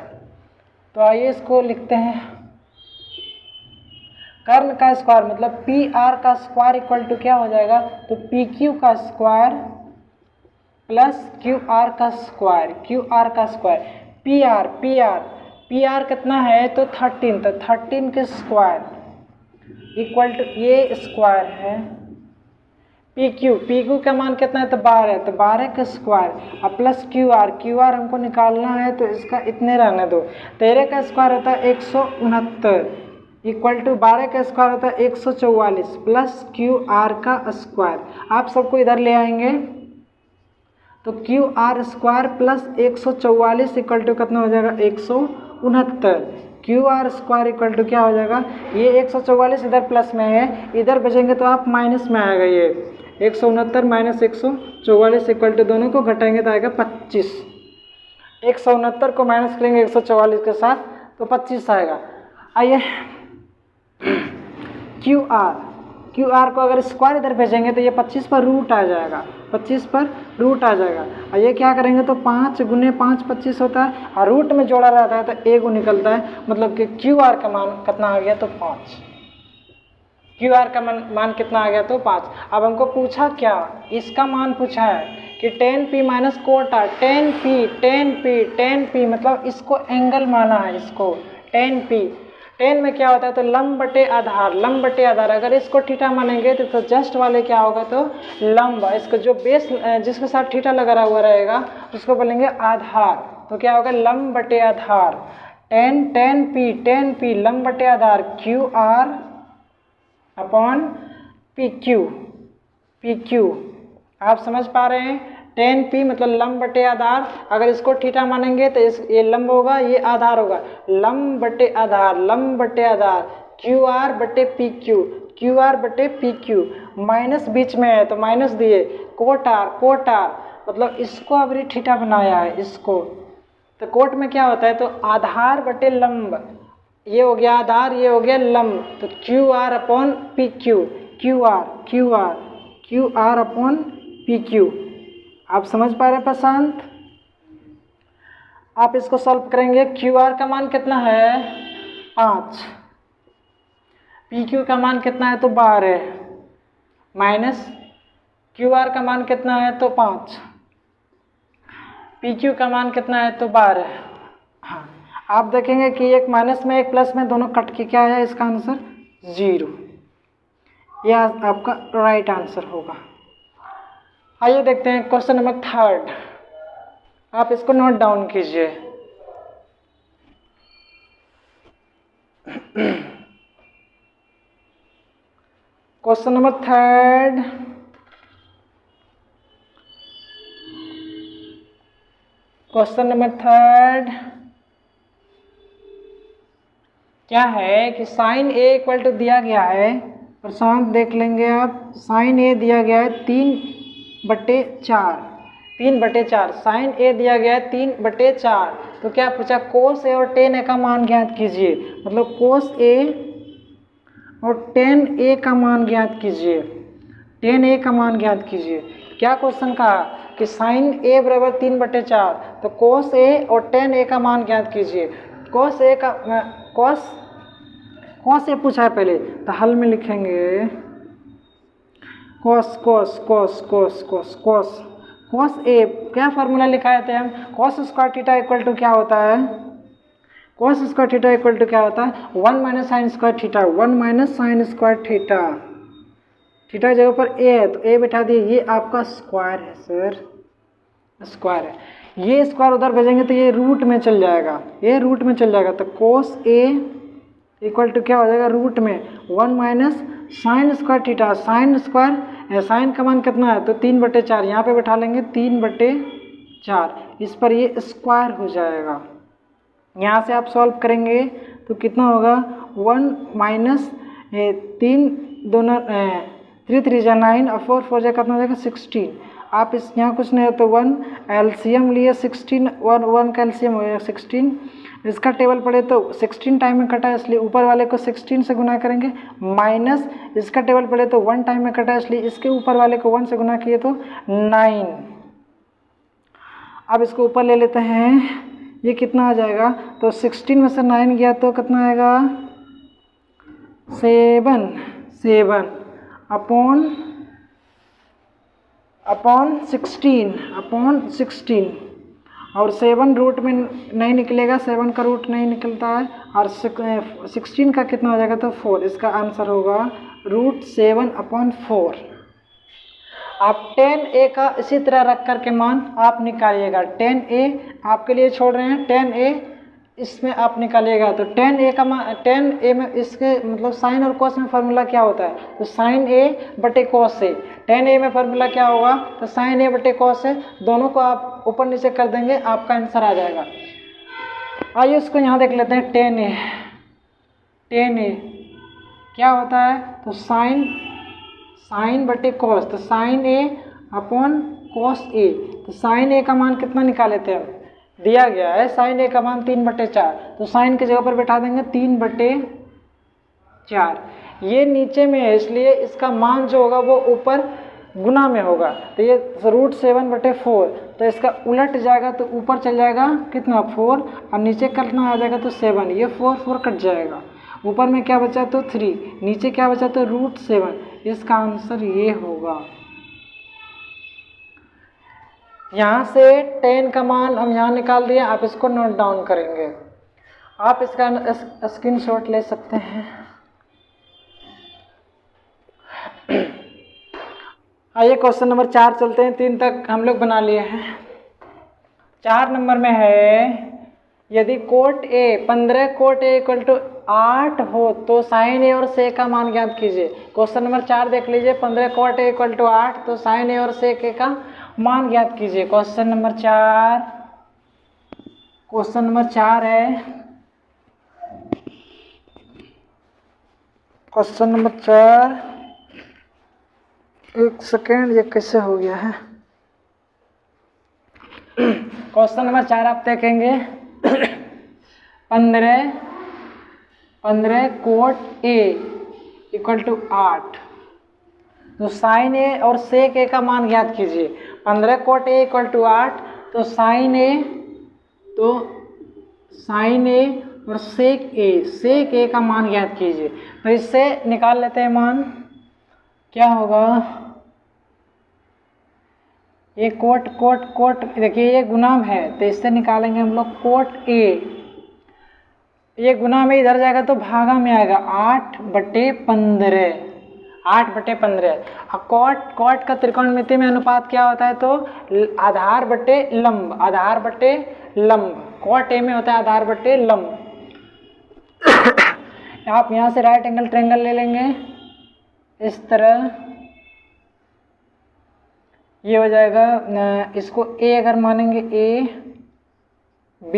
तो आइए इसको लिखते हैं। कर्ण का स्क्वायर मतलब पी आर का स्क्वायर इक्वल टू क्या हो जाएगा, तो पी क्यू का स्क्वायर प्लस क्यू आर का स्क्वायर, पी आर कितना है तो 13, तो 13 के स्क्वायर इक्वल टू ये स्क्वायर है पी क्यू का मान कितना है तो 12 है, तो 12 के स्क्वायर अब प्लस क्यू आर हमको निकालना है, तो इसका इतने रहने दो। 13 का स्क्वायर होता है 169 इक्वल टू 12 का स्क्वायर होता है 144 प्लस क्यू आर का स्क्वायर। आप सबको इधर ले आएंगे तो Q R square plus 144 equal to कितना हो जाएगा 169। Q R square equal to क्या हो जाएगा, ये 144 इधर प्लस में है, इधर बचेंगे तो आप माइनस में आएगा। ये 169 माइनस 144 इक्वल टू दोनों को घटाएंगे तो आएगा 25। 169 को माइनस करेंगे 144 के साथ तो 25 आएगा। आइए क्यू आर को अगर स्क्वायर इधर भेजेंगे तो ये 25 पर रूट आ जाएगा, 25 पर रूट आ जाएगा। और ये क्या करेंगे तो 5 गुने 5 25 होता है, और रूट में जोड़ा रहता है तो ए को निकलता है, मतलब कि क्यू आर का मान कितना आ गया तो 5। क्यू आर का मान कितना आ गया तो 5। अब हमको पूछा क्या, इसका मान पूछा है कि 10p minus cot are, 10p मतलब इसको एंगल माना है, इसको 10 में क्या होता है तो लंब बटे आधार। अगर इसको थीटा मानेंगे तो जस्ट वाले क्या होगा तो लंब, इसको जो बेस जिसके साथ थीटा लगा हुआ रहेगा उसको बोलेंगे आधार। तो क्या होगा लंब बटे आधार, 10p लंब बटे आधार Q R upon P Q. आप समझ पा रहे हैं, 10p मतलब लंब बटे आधार, अगर इसको थीटा मानेंगे तो ये लंब होगा, ये आधार होगा, लंब बटे आधार क्यू आर बटे पी क्यू। माइनस बीच में है तो माइनस दिए, कोट आर मतलब इसको अभी थीटा बनाया है इसको, तो कोट में क्या होता है तो आधार बटे लंब, ये हो गया आधार, ये हो गया लंब, तो Q R upon P Q R upon P Q. आप समझ पा रहे हैं प्रशांत? आप इसको सॉल्व करेंगे, क्यू आर का मान कितना है 5, पी क्यू का मान कितना है तो 12 माइनस क्यू आर का मान कितना है तो 5, पी क्यू का मान कितना है तो 12। हाँ, आप देखेंगे कि एक माइनस में एक प्लस में दोनों कट के क्या आया, इसका आंसर 0। यह आपका राइट आंसर होगा। आइए देखते हैं क्वेश्चन नंबर 3, आप इसको नोट डाउन कीजिए। क्वेश्चन नंबर 3, क्या है कि साइन ए इक्वल टू दिया गया है, प्रशांत देख लेंगे आप, साइन ए दिया गया है 3/4, साइन ए दिया गया है 3/4। तो क्या पूछा, कोस ए और टेन ए का मान ज्ञात कीजिए। मतलब कोस ए और tan A का मान ज्ञात कीजिए। tan A का मान ज्ञात कीजिए। क्या क्वेश्चन कहा कि sin A बराबर 3/4, तो cos A और tan A का मान ज्ञात कीजिए। cos A पूछा है पहले, तो हल में लिखेंगे cos A, क्या फार्मूला लिखाए थे हम, cos square theta equal to क्या होता है, cos square theta equal to क्या होता है, 1 minus sine square theta, 1 minus sine square theta. Theta की जगह पर a है तो a बैठा दिए, ये आपका स्क्वायर है सर, स्क्वायर है। ये स्क्वायर उधर भेजेंगे तो ये रूट में चल जाएगा, ये रूट में चल जाएगा, तो cos a इक्वल टू क्या हो जाएगा, रूट में 1 minus sine square theta. Sine square, sine का मान कितना है, तो 3/4, यहाँ पे बैठा लेंगे 3/4, इस पर ये स्क्वायर हो जाएगा। यहाँ से आप सॉल्व करेंगे तो कितना होगा, 1 माइनस 3 दोनों 3 3 जा 9 और 4 4 जा कितना हो जाएगा 16। आप इस यहाँ कुछ नहीं हो तो 1 एलसीएम लिए 16, 1 का एलसीएम हो जाएगा 16। इसका टेबल पढ़े तो 16 टाइम में कटा है, इसलिए ऊपर वाले को 16 से गुना करेंगे, माइनस इसका टेबल पढ़े तो 1 टाइम में कटा है, इसलिए इसके ऊपर वाले को 1 से गुना किए तो 9। अब इसको ऊपर ले लेते हैं, ये कितना आ जाएगा, तो 16 में से 9 गया तो कितना आएगा 7 अपॉन 16 और 7 रूट में नहीं निकलेगा, 7 का रूट नहीं निकलता है, और 16 का कितना हो जाएगा, तो 4। इसका आंसर होगा √7/4। आप tan A का इसी तरह रख कर के मान आप निकालिएगा। tan A आपके लिए छोड़ रहे हैं, tan A इसमें आप निकालिएगा, तो tan A का मान, tan A में इसके मतलब साइन और cos में फार्मूला क्या होता है, तो sin A बटे cos A। tan A में फार्मूला क्या होगा, तो sin A बटे cos A, दोनों को आप ऊपर नीचे कर देंगे, आपका आंसर आ जाएगा। आइए उसको यहाँ देख लेते हैं। tan A क्या होता है, तो साइन बटे cos, तो sin A upon cos A। तो sin A का मान कितना निकाले थे हम, दिया गया है sin A का मान 3/4, तो sin की जगह पर बैठा देंगे 3/4। ये नीचे में है इसलिए इसका मान जो होगा वो ऊपर गुना में होगा, तो ये √7/4, तो इसका उलट जाएगा तो ऊपर चल जाएगा कितना 4, और नीचे कितना आ जाएगा तो 7। ये 4 4 कट जाएगा, ऊपर में क्या बचा तो 3, नीचे क्या बचा तो √7। इसका आंसर ये होगा। यहाँ से tan का मान हम यहाँ निकाल दिए, आप इसको नोट डाउन करेंगे, आप इसका स्क्रीनशॉट ले सकते हैं। आइए क्वेश्चन नंबर 4 चलते हैं, 3 तक हम लोग बना लिए हैं। 4 नंबर में है, यदि cot A 15 cot A equal to 8 हो तो साइन A और से का मान ज्ञात कीजिए। क्वेश्चन नंबर 4 देख लीजिए, 15 कोट A इक्वल टू 8 तो साइन A और से का मान ज्ञात कीजिए। क्वेश्चन नंबर 4 है, क्वेश्चन नंबर 4, एक सेकेंड, ये कैसे हो गया है। क्वेश्चन नंबर 4 आप देखेंगे, 15 कोट A इक्वल टू 8, तो साइन A और सेक A का मान ज्ञात कीजिए। 15 कोट A इक्वल टू 8, तो साइन A और सेक A का मान ज्ञात कीजिए। तो इससे निकाल लेते हैं मान, क्या होगा, ये कोट देखिए ये गुणाम है, तो इससे निकालेंगे हम लोग कोट A, ये गुना में इधर जाएगा तो भागा में आएगा 8/15। कॉट का त्रिकोणमिति में अनुपात क्या होता है, तो आधार बटे लंब। कॉट A में होता है आधार बटे लंब। आप यहाँ से राइट एंगल ट्रायंगल ले लेंगे इस तरह, ये हो जाएगा, इसको A अगर मानेंगे A B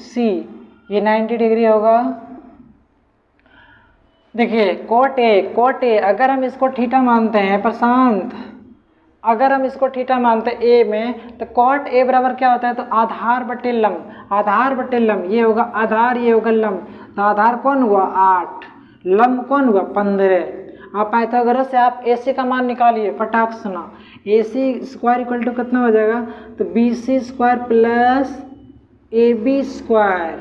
C, ये 90 डिग्री होगा। देखिए कोट A अगर हम इसको थीटा मानते हैं प्रशांत, अगर हम इसको थीटा मानते हैं A में, तो कॉट A बराबर क्या होता है, तो आधार बटे लंब। ये होगा आधार, ये होगा लंब, तो आधार कौन हुआ 8, लंब कौन हुआ 15। आप पाइथागोरस से आप AC का मान निकालिए, फटाक सुना। AC स्क्वायर इक्वल टू कितना हो जाएगा, तो BC square plus AB square.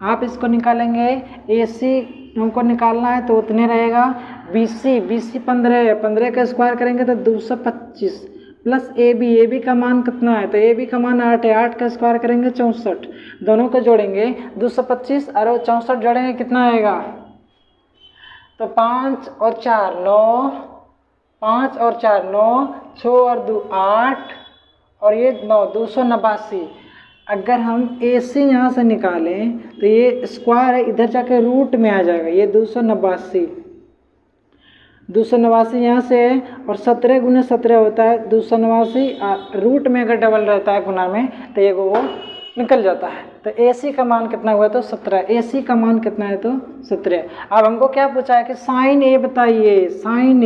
आप इसको निकालेंगे, AC हमको निकालना है तो उतने रहेगा। BC 15 है, 15 का स्क्वायर करेंगे तो 225 प्लस AB का मान कितना है, तो AB का मान 8 है, 8 का स्क्वायर करेंगे 64। दोनों को जोड़ेंगे 225 और 64 जोड़ेंगे कितना आएगा, तो 5 और 4 9, 5 और 4 9, 6 और 2 8 और ये 9, 289। अगर हम AC यहाँ से निकालें तो ये स्क्वायर है, इधर जाके रूट में आ जाएगा, ये 289 यहाँ से है और 17 गुने 17 होता है 289। रूट में अगर डबल रहता है गुना में तो ये वो निकल जाता है। तो AC का मान कितना हुआ, तो 17। AC का मान कितना है, तो 17। अब हमको क्या पूछा है कि साइन A बताइए, साइन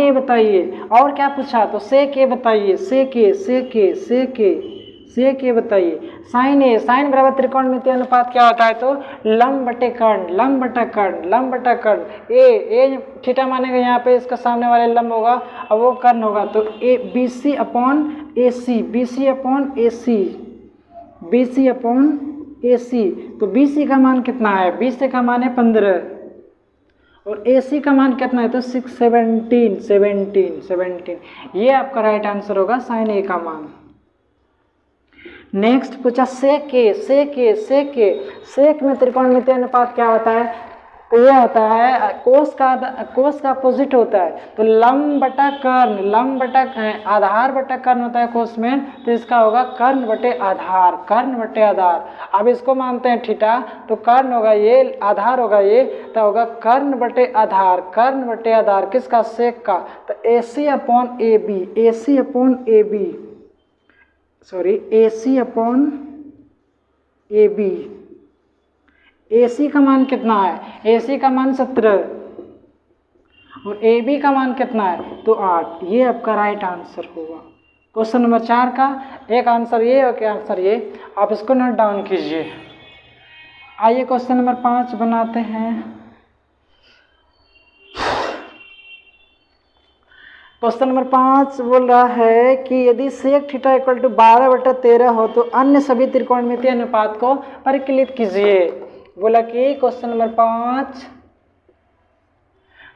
A बताइए। और क्या पूछा, तो सेक A बताइए, सेक A बताइए। साइन A, साइन बराबर त्रिकोणमितीय अनुपात क्या होता है, तो लंब बटे कर्ण। ए थीटा मानेगा यहाँ पे, इसका सामने वाले लंब होगा और वो कर्ण होगा, तो BC अपॉन AC। तो BC का मान कितना है, BC का मान है 15 और AC का मान कितना है, तो 17। ये आपका राइट आंसर होगा, साइन A का मान। नेक्स्ट पूछा सेक में त्रिकोणमितीय अनुपात क्या होता है, तो ये होता है कोस का अपोजिट होता है, तो लंब बटा आधार बटा कर्ण होता है कोस में, तो इसका होगा कर्ण बटे आधार। अब इसको मानते हैं थीटा, तो कर्ण होगा ये, आधार होगा ये, तो होगा कर्ण बटे आधार किसका, सेक का। तो AC अपॉन AB। AC का मान कितना है, AC का मान 17 और AB का मान कितना है, तो 8। ये आपका राइट आंसर होगा क्वेश्चन नंबर 4 का। एक आंसर ये और क्या आंसर ये, आप इसको नोट डाउन कीजिए। आइए क्वेश्चन नंबर 5 बनाते हैं। क्वेश्चन नंबर 5 बोल रहा है कि यदि सेक थीटा इक्वल टू 12/13 हो तो अन्य सभी त्रिकोणमितीय अनुपात को परिकलित कीजिए। बोला कि क्वेश्चन नंबर 5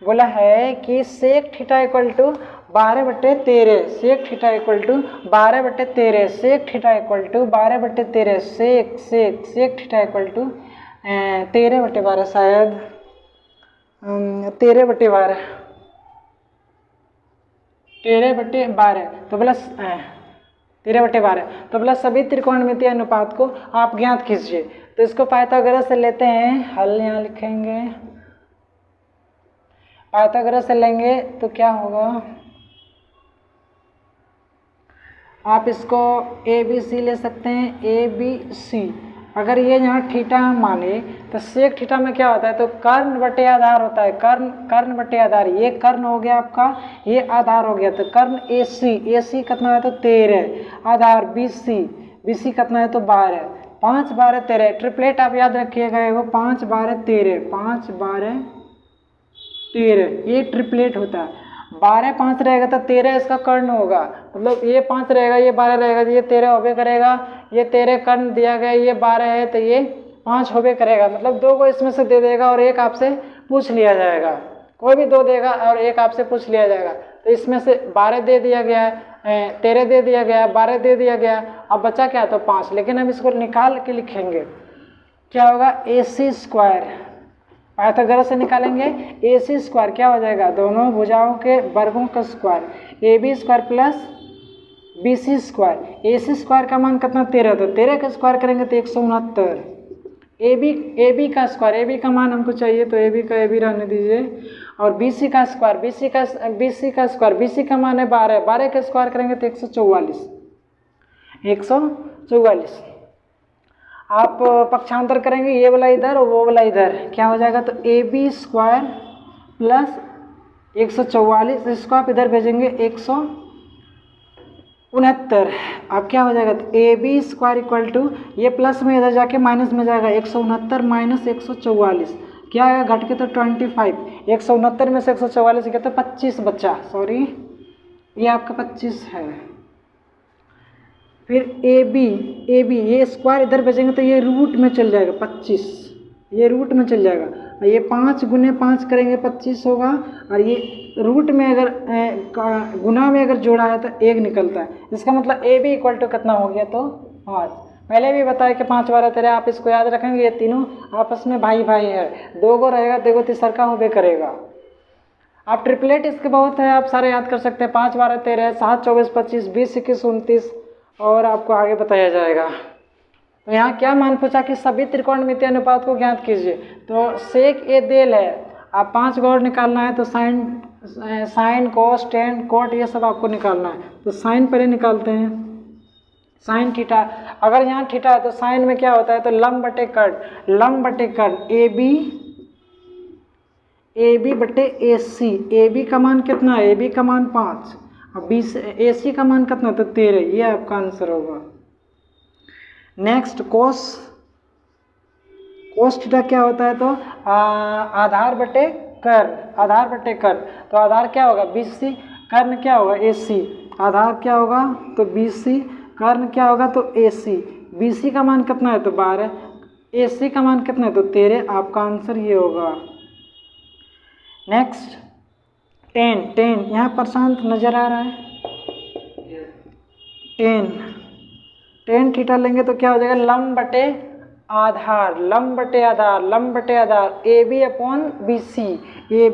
बोला है कि sec theta equal to 12/13, sec theta equal to 12/13, sec theta equal to 12/13, sec theta equal to 13/12, शायद 13/12 तो प्लस 13/12 तो प्लस सभी त्रिकोणमितीय अनुपात को आप ज्ञात कीजिए। तो इसको पाइथागोरस से लेते हैं, हल यहाँ लिखेंगे, पाइथागोरस से लेंगे तो क्या होगा, आप इसको ABC ले सकते हैं, ABC। अगर ये यहाँ थीटा हम माने तो सेक थीटा में क्या होता है, तो कर्ण बटे आधार होता है, कर्ण बटे आधार। ये कर्ण हो गया आपका, ये आधार हो गया, तो कर्ण AC कितना है, तो 13, आधार BC कितना है, तो 12, 5 12 13। ट्रिपलेट आप याद रखिएगा, वो 5 12 13, ये ट्रिपलेट होता है। 12 5 रहेगा तो 13 इसका कर्ण होगा, मतलब ये 5 रहेगा, ये 12 रहेगा, ये 13 होबे करेगा, ये 13 कर्ण दिया गया, ये 12 है तो ये 5 होबे करेगा, मतलब 2 को इसमें से दे देगा और एक आपसे पूछ लिया जाएगा, कोई भी 2 देगा और एक आपसे पूछ लिया जाएगा। तो इसमें से 12 दे दिया गया है, 13 दे दिया गया, 12 दे दिया गया, अब बचा क्या, तो 5। लेकिन हम इसको निकाल के लिखेंगे, क्या होगा, AC स्क्वायर, पाइथागोरस से निकालेंगे AC स्क्वायर क्या हो जाएगा, दोनों भुजाओं के वर्गों का square, AB square plus BC square. AC square का मान कितना, 13, तो 13 का स्क्वायर करेंगे तो 169। AB का स्क्वायर, AB का मान हमको चाहिए तो AB का AB रहने दीजिए, और BC का स्क्वायर, BC का मान है 12, 12 का स्क्वायर करेंगे तो 144। आप पक्षांतर करेंगे, ये वाला इधर और वो वाला इधर, क्या हो जाएगा, तो AB स्क्वायर प्लस 144, इसको आप इधर भेजेंगे 69। अब क्या हो जाएगा, तो A B square equal to, ये प्लस में इधर जाके माइनस में जाएगा, 169 माइनस 144 क्या आएगा, घट के तो 25। 169 में से 144 गया तो 25 बचा, सॉरी ये आपका 25 है। फिर ए बी ये स्क्वायर इधर भेजेंगे तो ये रूट में चल जाएगा 25, ये रूट में चल जाएगा, और ये 5 गुने 5 करेंगे 25 होगा, और ये रूट में अगर गुना में अगर जोड़ा है तो 1 निकलता है। इसका मतलब ए बी इक्वल टू कितना हो गया, तो 5। पहले भी बताया कि 5 12 13, आप इसको याद रखेंगे, ये तीनों आपस में भाई भाई है, 2 गो रहेगा, देखो तीसर का होबे करेगा। आप ट्रिपलेट इसके बहुत है, आप सारे याद कर सकते हैं, 5 12 13, 7 24 25, 20 21 29, और आपको आगे बताया जाएगा। तो यहाँ क्या मान पूछा कि सभी त्रिकोणमितीय अनुपात को ज्ञात कीजिए, तो सेक ए देल है, आप 5 गौर निकालना है, तो साइन कोस टेन कोट ये सब आपको निकालना है। तो साइन पहले निकालते हैं, साइन थीटा, अगर यहाँ थीटा है तो साइन में क्या होता है, तो लंब बटे कर्ण ए बी बटे ए सी, ए बी का मान कितना है, ए बी का मान 5, और बी ए सी का मान कितना, तो 13, ये आपका आंसर होगा। नेक्स्ट कोस थीटा क्या होता है, तो आधार बटे कर्ण, तो आधार क्या होगा BC, कर्ण क्या होगा AC, आधार क्या होगा तो BC, कर्ण क्या होगा तो AC, BC का मान कितना है तो 12, AC का मान कितना है तो 13, आपका आंसर ये होगा। नेक्स्ट टेन, यहाँ प्रशांत नजर आ रहा है, टेन थीटा लेंगे तो क्या हो जाएगा, लंब बटे आधार, A B upon B C, A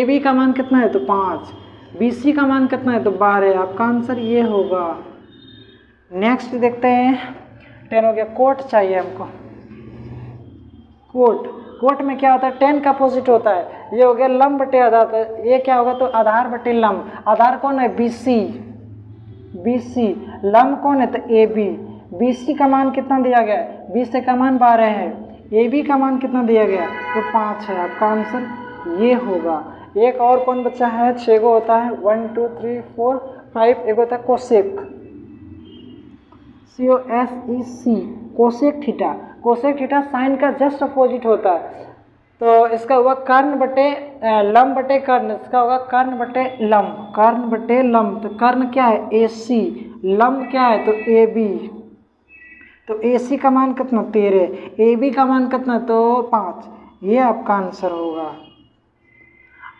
B का मान कितना है तो 5, बी सी का मान कितना है तो 12, आपका आंसर ये होगा। नेक्स्ट देखते हैं, 10 हो गया। कोट चाहिए हमको, कोट में क्या होता है, 10 का अपोजिट होता है, ये हो गया लंब बटे आधार, तो ये क्या होगा तो आधार बटे लंब, आधार कौन है BC, लंब कौन है तो AB, BC का मान कितना दिया गया है, BC का मान 12 है, AB का मान कितना दिया गया तो 5 है, आपका आंसर ये होगा। एक और कौन बच्चा है, 6 गो होता है, 1 2 3 4 5, एक होता है cosec, COSEC, cosec theta sine का जस्ट अपोजिट होता है, तो इसका होगा कर्ण बटे लंब बटे कर्ण, इसका होगा कर्ण बटे लंब, तो कर्ण क्या है AC, लंब क्या है तो AB, तो AC का मान कितना 13, AB का मान कितना तो 5, ये आपका आंसर होगा।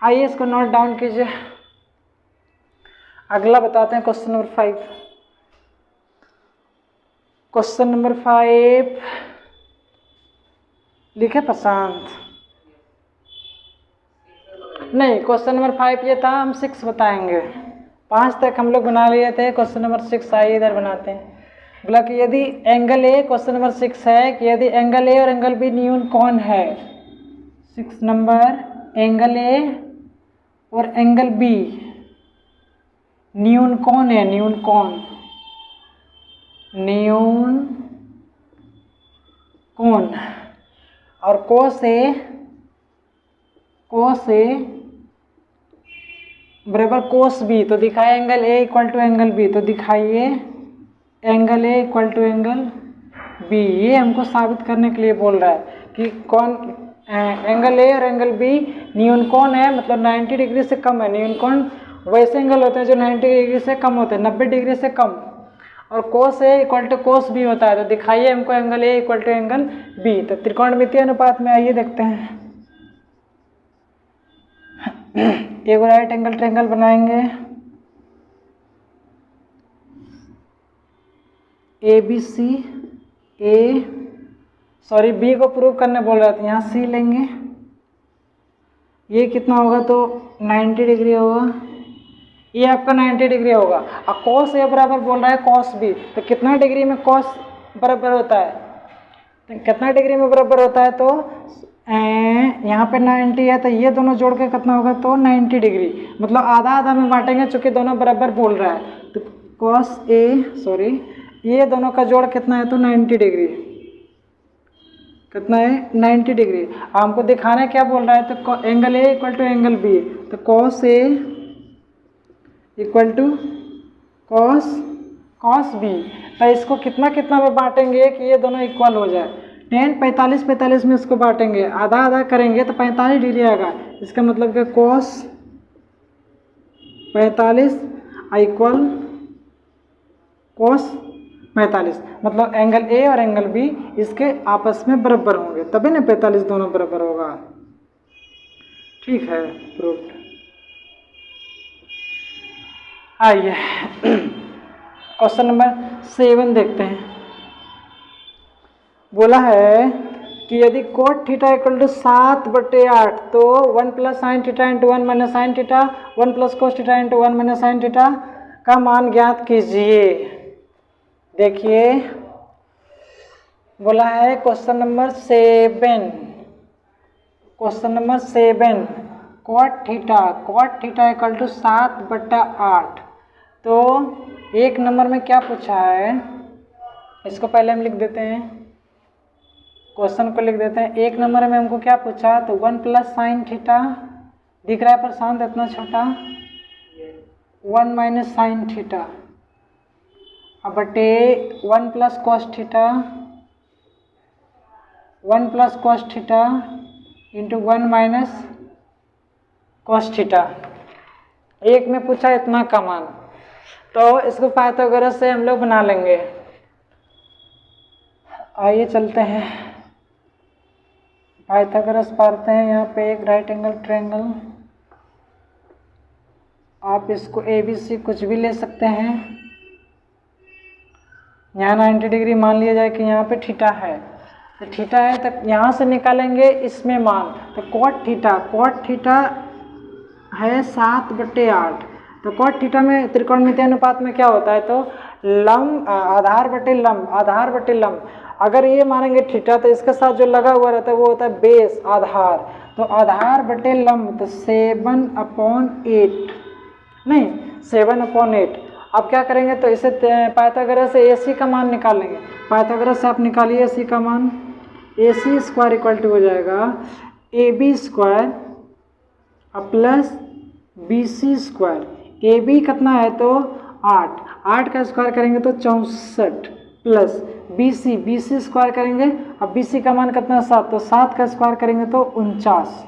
आइए इसको नोट डाउन कीजिए। अगला बताते हैं क्वेश्चन नंबर 5। क्वेश्चन नंबर 5 लिखे प्रशांत, नहीं क्वेश्चन नंबर 5 ये था, हम 6 बताएंगे, 5 तक हम लोग बना लिए थे, क्वेश्चन नंबर 6 आइए इधर बनाते हैं। बोला कि यदि एंगल ए, क्वेश्चन नंबर 6 है कि यदि एंगल ए और एंगल बी न्यून कौन है, 6 नंबर, एंगल ए और एंगल बी न्यून कौन है, न्यून कौन, और कोस ए बराबर कोस बी, तो दिखाए angle A equal to angle B, तो दिखाइए angle A equal to angle B. ये हमको साबित करने के लिए बोल रहा है कि कौन एंगल ए और एंगल बी न्यून कौन है, मतलब 90 डिग्री से कम है। न्यून कौन वैसे एंगल होते हैं जो 90 डिग्री से कम होते हैं, 90 डिग्री से कम, और cos A equal to cos B होता है, तो दिखाइए हमको angle A equal to angle B. तो त्रिकोणमितीय अनुपात में आइए देखते हैं, एक राइट एंगल ट्रायंगल बनाएंगे, ABC, बी को प्रूव करने बोल रहा था, यहाँ सी लेंगे, ये कितना होगा तो 90 डिग्री होगा, ये आपका 90 डिग्री होगा, और कॉस ए बराबर बोल रहा है कॉस बी, तो कितना डिग्री में कॉस बराबर होता है, तो कितना डिग्री में बराबर होता है, तो यहाँ पे 90 है, तो ये दोनों जोड़ के कितना होगा तो 90 डिग्री, मतलब आधा आधा में बांटेंगे चूँकि दोनों बराबर बोल रहा है, तो कॉस ए ये दोनों का जोड़ कितना है तो 90 डिग्री, कितना है 90 डिग्री। हमको दिखाना है क्या बोल रहा है, तो angle A equal to angle B, तो cos A equal to cos B. तो इसको कितना कितना में बांटेंगे कि ये दोनों इक्वल हो जाए। टेन 45 में इसको बांटेंगे, आधा आधा करेंगे तो 45 डिग्री आएगा। इसका मतलब कि कॉस 45 इक्वल कॉस 45, मतलब एंगल ए और एंगल बी इसके आपस में बराबर होंगे, तभी ना 45 दोनों बराबर होगा। ठीक है, प्रूव्ड। आइए क्वेश्चन नंबर 7 देखते हैं। बोला है कि यदि कोट थीटा इक्वल टू 7/8 तो 1 plus sine theta into 1 minus sine theta 1 plus cos theta into 1 minus sine theta का मान ज्ञात कीजिए। देखिए बोला है question number 7, cot theta equal to 7/8। तो एक नंबर में क्या पूछा है, इसको पहले हम लिख देते हैं, क्वेश्चन को लिख देते हैं। एक नंबर में हमको क्या पूछा, तो 1 प्लस साइन थीटा दिख रहा है प्रशांत इतना छोटा, 1 माइनस साइन थीटा अब बटे 1 plus cos theta, 1 plus cos theta into 1 minus cos theta. एक में पूछा इतना का मान, तो इसको पाइथागोरस से हम लोग बना लेंगे। आइए चलते हैं, पाइथागोरस पढ़ते हैं। यहाँ पे एक राइट एंगल ट्रायंगल, आप इसको ABC कुछ भी ले सकते हैं। यहाँ 90 डिग्री मान लिया जाए कि यहाँ पे थीटा है, तो थीटा है तो यहाँ से निकालेंगे इसमें मान, तो कोट थीटा है 7/8। तो कोट थीटा में त्रिकोणमितीय अनुपात में क्या होता है, तो लंब आधार बटे लंब। अगर ये मानेंगे थीटा तो इसके साथ जो लगा हुआ रहता है वो होता है बेस आधार, तो आधार बटे लंब, तो 7/8। अब क्या करेंगे, तो इसे पाइथागोरस से AC का मान निकालेंगे। पाइथागोरस से आप निकालिए AC का मान, AC स्क्वायर इक्वल टू हो जाएगा AB square plus BC square. AB कितना है, तो 8 का स्क्वायर करेंगे तो 64 प्लस BC स्क्वायर करेंगे, अब BC का मान कितना 7, तो 7 का स्क्वायर करेंगे तो 49।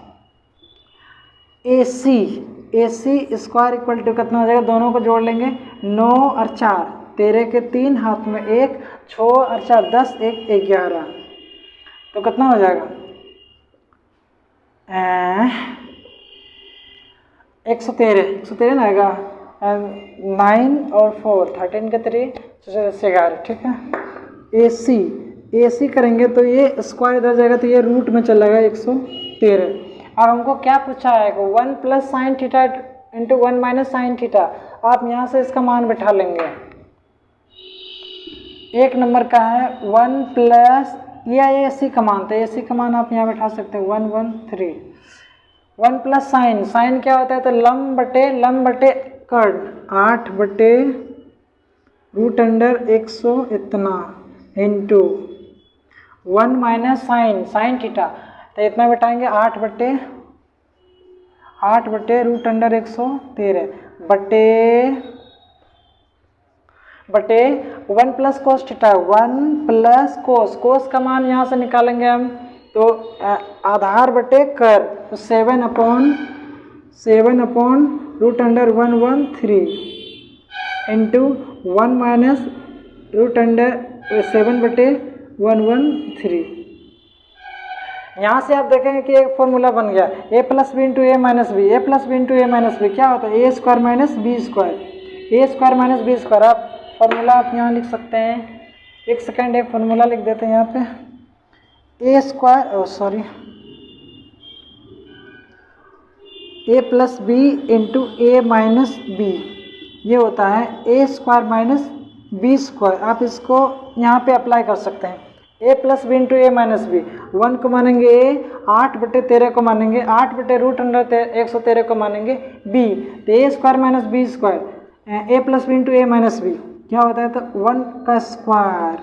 AC स्क्वायर इक्वल टू कितना हो जाएगा, दोनों को जोड़ लेंगे, 9 और 4 13 के 3 हाथ में 1, 6 और 4 10 1 11, तो कितना हो जाएगा 113 ना आएगा। 9 और 4 13 के 3 11, ठीक है। AC करेंगे तो ये स्क्वायर इधर जाएगा तो ये रूट में चलेगा 113। अब हमको क्या पूछा है, 1 plus sine theta into 1 minus sine theta. आप यहाँ से इसका मान बैठा लेंगे। एक नंबर का है 1 प्लस ये AC का मान, तो AC का मान आप यहाँ बैठा सकते हैं 113। 1 प्लस साइन क्या होता है, तो लंब बटे कर्ण, 8/√100 इतना इंटू 1 माइनस साइन थीटा, तो इतना बैठाएंगे 8/√113 बटे 1 प्लस कोस थीटा, 1 प्लस कोस का मान यहाँ से निकालेंगे हम, तो आधार बटे कर, तो 7/√113 इंटू 1 माइनस √7/113। यहाँ से आप देखेंगे कि एक फॉर्मूला बन गया, a plus B into A minus B, a plus B into A minus B क्या होता है, a square minus B square. आप फॉर्मूला आप यहाँ लिख सकते हैं। एक सेकेंड, एक फॉर्मूला लिख देते हैं यहाँ पे, a plus B into A minus B, ये होता है a square minus B square. आप इसको यहाँ पे अप्लाई कर सकते हैं। a plus B into A minus B, 1 को मानेंगे a, 8/13 को मानेंगे, 8/√113 को मानेंगे b, तो a square minus B square, a plus B into A minus B क्या होता है, तो 1 का स्क्वायर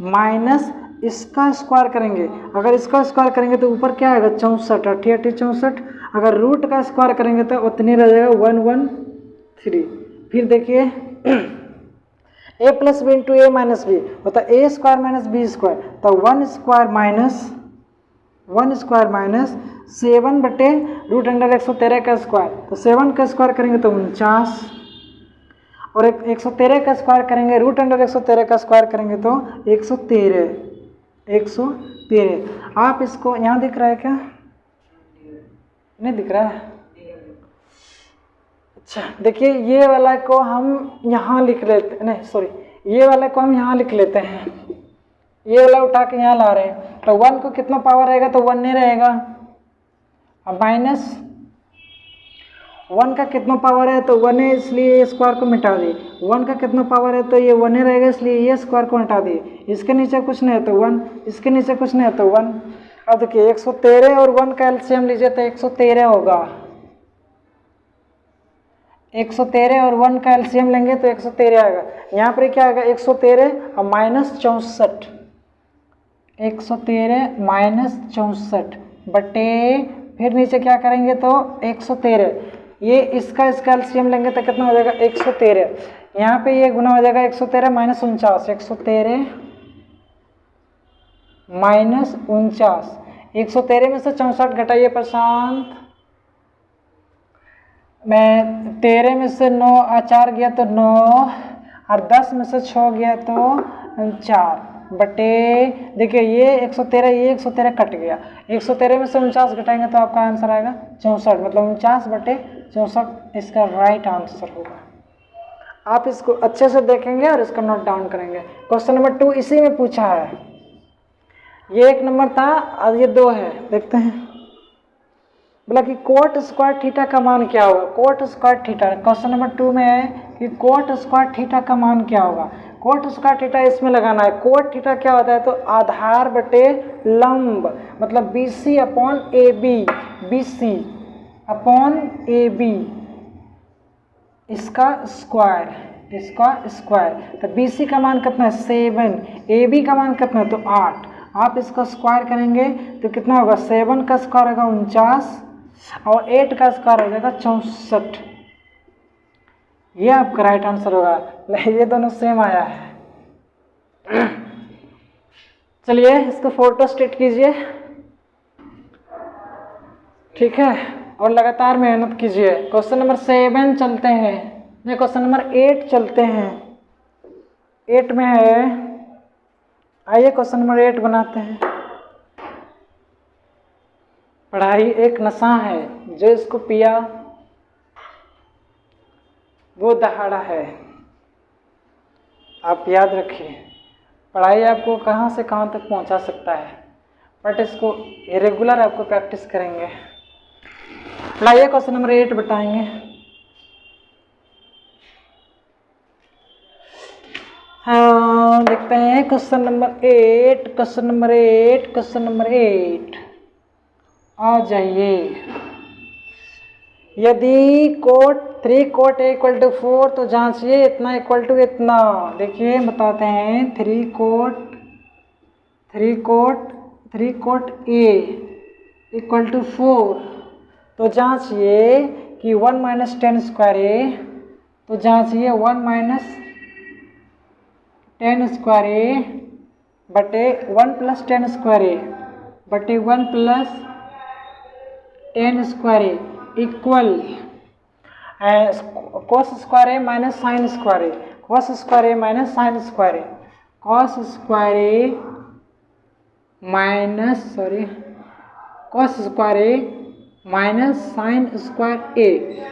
माइनस इसका स्क्वायर करेंगे, अगर इसका स्क्वायर करेंगे तो ऊपर क्या आएगा 64, 88 64। अगर रूट का स्क्वायर करेंगे तो उतनी रह जाएगा 113। फिर देखिए ए plus B into A minus B होता है ए स्क्वायर माइनस बी स्क्वायर, तो 1 स्क्वायर माइनस 7 बटे रूट अंडर 113 का स्क्वायर, तो 7 का स्क्वायर करेंगे तो 49, और 113 का स्क्वायर करेंगे रूट अंडर 113 का स्क्वायर करेंगे तो 113। आप इसको यहाँ दिख रहा है क्या, नहीं दिख रहा है? अच्छा देखिए ये वाला को हम यहाँ लिख लेते, नहीं सॉरी, ये वाला को हम यहाँ लिख लेते हैं, ये वाला उठा के यहाँ ला रहे हैं, तो 1 को कितना पावर रहेगा तो 1 नहीं रहेगा, अब माइनस 1 का कितना पावर है तो 1 है, इसलिए ये स्क्वायर को मिटा दिए। 1 का कितना पावर है तो ये 1 ही रहेगा, इसलिए ये स्क्वायर को हटा दिए। इसके नीचे कुछ नहीं है तो 1, इसके नीचे कुछ नहीं है तो 1। अब देखिए 113 और 1 का एलसीएम लीजिए तो 113 होगा, 113 और 1 का एलसीएम लेंगे तो 113 आएगा। यहाँ पर क्या आएगा 113 और माइनस 64, 113 माइनस 64 बटे फिर नीचे क्या करेंगे तो 113, ये इसका एलसीएम लेंगे तो कितना हो जाएगा 113। यहाँ पे ये गुना हो जाएगा 113 माइनस 49, 113 माइनस 49, 113 में से 64 घटाइए प्रशांत, मैं 13 में से 9 4 गया तो 9 और 10 में से 6 गया तो 4 बटे देखिए ये 113, ये 113 कट गया, 113 में से 49 घटाएंगे तो आपका आंसर आएगा 64, मतलब 49 बटे 64 इसका राइट आंसर होगा। आप इसको अच्छे से देखेंगे और इसको नोट डाउन करेंगे। क्वेश्चन नंबर 2 इसी में पूछा है, ये 1 नंबर था और ये 2 है, देखते हैं। बोला कि कोट स्क्वायर थीटा का मान क्या होगा, coat square theta question number 2 में है कि कोट स्क्वायर थीटा का मान क्या होगा। कोट स्क्वायर थीटा इसमें लगाना है। कोट थीटा क्या होता है तो आधार बटे लंब, मतलब BC upon AB, BC upon AB इसका स्क्वायर, तो BC का मान कितना है 7, AB का मान कितना है तो 8। आप इसका स्क्वायर करेंगे तो कितना होगा 7 का स्क्वायर होगा 49 और 8 का स्क्वायर हो जाएगा 64। ये आपका राइट आंसर होगा। ये दोनों सेम आया है। चलिए इसको फोटो स्टेट कीजिए, ठीक है, और लगातार मेहनत कीजिए। क्वेश्चन नंबर 7 चलते हैं, नहीं क्वेश्चन नंबर 8 चलते हैं। 8 में है, आइए क्वेश्चन नंबर 8 बनाते हैं। पढ़ाई एक नशा है, जो इसको पिया वो दहाड़ा है। आप याद रखिए, पढ़ाई आपको कहाँ से कहाँ तक पहुँचा सकता है, बट इसको रेगुलर आपको प्रैक्टिस करेंगे। लाइए क्वेश्चन नंबर 8 बताएंगे। हाँ देखते हैं क्वेश्चन नंबर 8 आ जाइए। यदि cot 3 cot A equal to 4 तो जांचिए इतना इक्वल टू इतना। देखिए बताते हैं 3 कोट A इक्वल टू 4 तो जांचिए कि 1 माइनस 10 स्क्वायर A, तो जांचिए 1 माइनस 10 स्क्वायर A बटे 1 प्लस 10 स्क्वायर A बटे 1 plus 10 square A equal cos square A minus sine square A, cos square A minus sine square A, cos square A minus sine square A।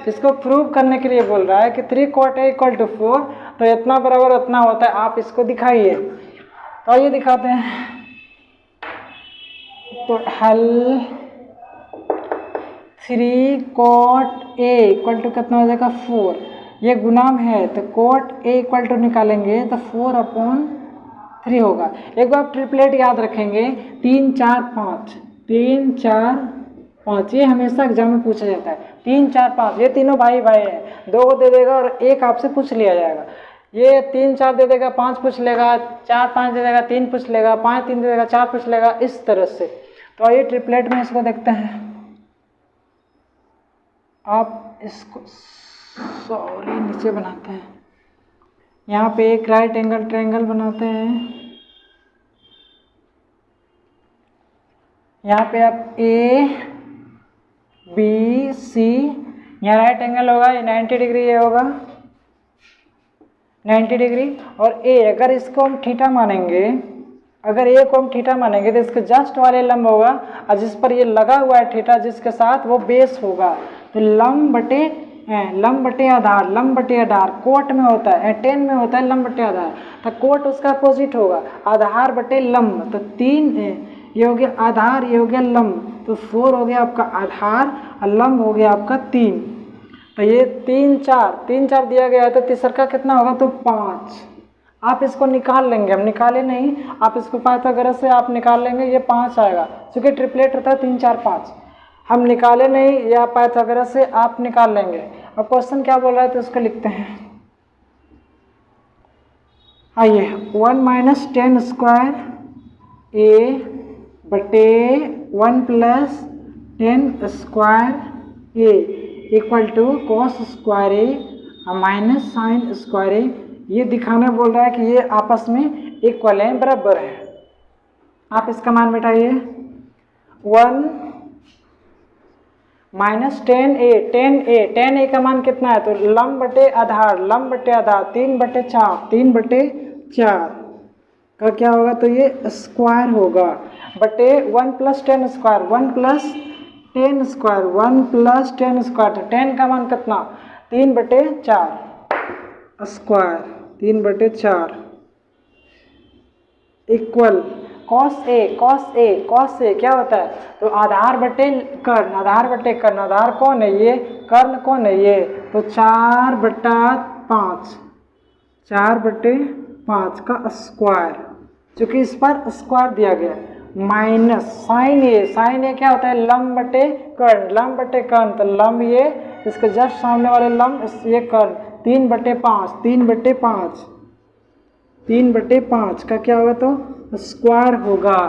इसको prove करने के लिए बोल रहा है कि 3 कोट A इक्वल टू 4 तो इतना बराबर उतना होता है। आप इसको दिखाइए, तो ये दिखाते हैं। तो हल 3 कोट A इक्वल टू कितना हो जाएगा 4, ये गुणाम है तो कोट A इक्वल टू निकालेंगे तो 4/3 होगा। एक बार ट्रिपलेट याद रखेंगे 3 4 5, ये हमेशा एग्जाम में पूछा जाता है। 3 4 5 ये तीनों भाई है, 2 को दे देगा और एक आपसे पूछ लिया जाएगा। ये 3 4 दे देगा 5 पूछ लेगा, 4 5 दे देगा 3 पूछ लेगा, 5 3 दे देगा 4 पूछ लेगा, इस तरह से। तो आइए ट्रिपलेट में इसको देखते हैं। आप इसको सॉरी नीचे बनाते हैं, यहाँ पे एक राइट एंगल ट्रायंगल बनाते हैं। यहाँ पे आप ए बी सी, यहाँ राइट एंगल होगा, ये 90 डिग्री ये होगा 90 डिग्री, और ए अगर इसको हम थीटा मानेंगे, अगर ए को हम थीटा मानेंगे तो इसके जस्ट वाले लंब होगा, और जिस पर ये लगा हुआ है थीटा जिसके साथ, वो बेस होगा। तो लंब बटे आधार, लंब बटे आधार कोट में होता है, टेन में होता है लंब बटे आधार, तो कोट उसका अपोजिट होगा, आधार बटे लंब। तो 3 ये हो गया आधार, ये हो गया लंब, तो 4 हो गया आपका आधार और लंब हो गया आपका 3। तो ये 3 4 दिया गया है, तो तीसरा का कितना होगा, तो 5। आप इसको निकाल लेंगे, हम निकाले नहीं, आप इसको पाइथागोरस से आप निकाल लेंगे, ये 5 आएगा, क्योंकि ट्रिपलेट होता है 3 4 5। हम निकाले नहीं, या पाइथागोरस से आप निकाल लेंगे। अब क्वेश्चन क्या बोल रहा है तो उसको लिखते हैं। आइए 1 माइनस 10 स्क्वायर ए बटे 1 plus 10 square a equal to cos square a minus sine square a. ये दिखाना बोल रहा है कि ये आपस में इक्वल है, बराबर है। आप इसका मान मिटाइए। 1 माइनस 10a का मान कितना है, तो लंब बटे आधार 3 बटे 4 का क्या होगा, तो ये स्क्वायर होगा, बटे 1 plus 10 square 1 plus 10 square 1 plus 10 square, तो 10 का मान कितना, 3 बटे 4 स्क्वायर 3 बटे 4 इक्वल कॉस ए क्या होता है, तो आधार बटे कर्ण, आधार कौन है ये, कर्ण कौन है ये, तो 4 बटा 5 का स्क्वायर, चूंकि इस पर स्क्वायर दिया गया, माइनस साइन ए क्या होता है, लंब बटे कर्ण, तो लंब ये इसके जस्ट सामने वाले लंब ये कर्ण, 3 बटे 5 का क्या होगा, तो स्क्वायर होगा।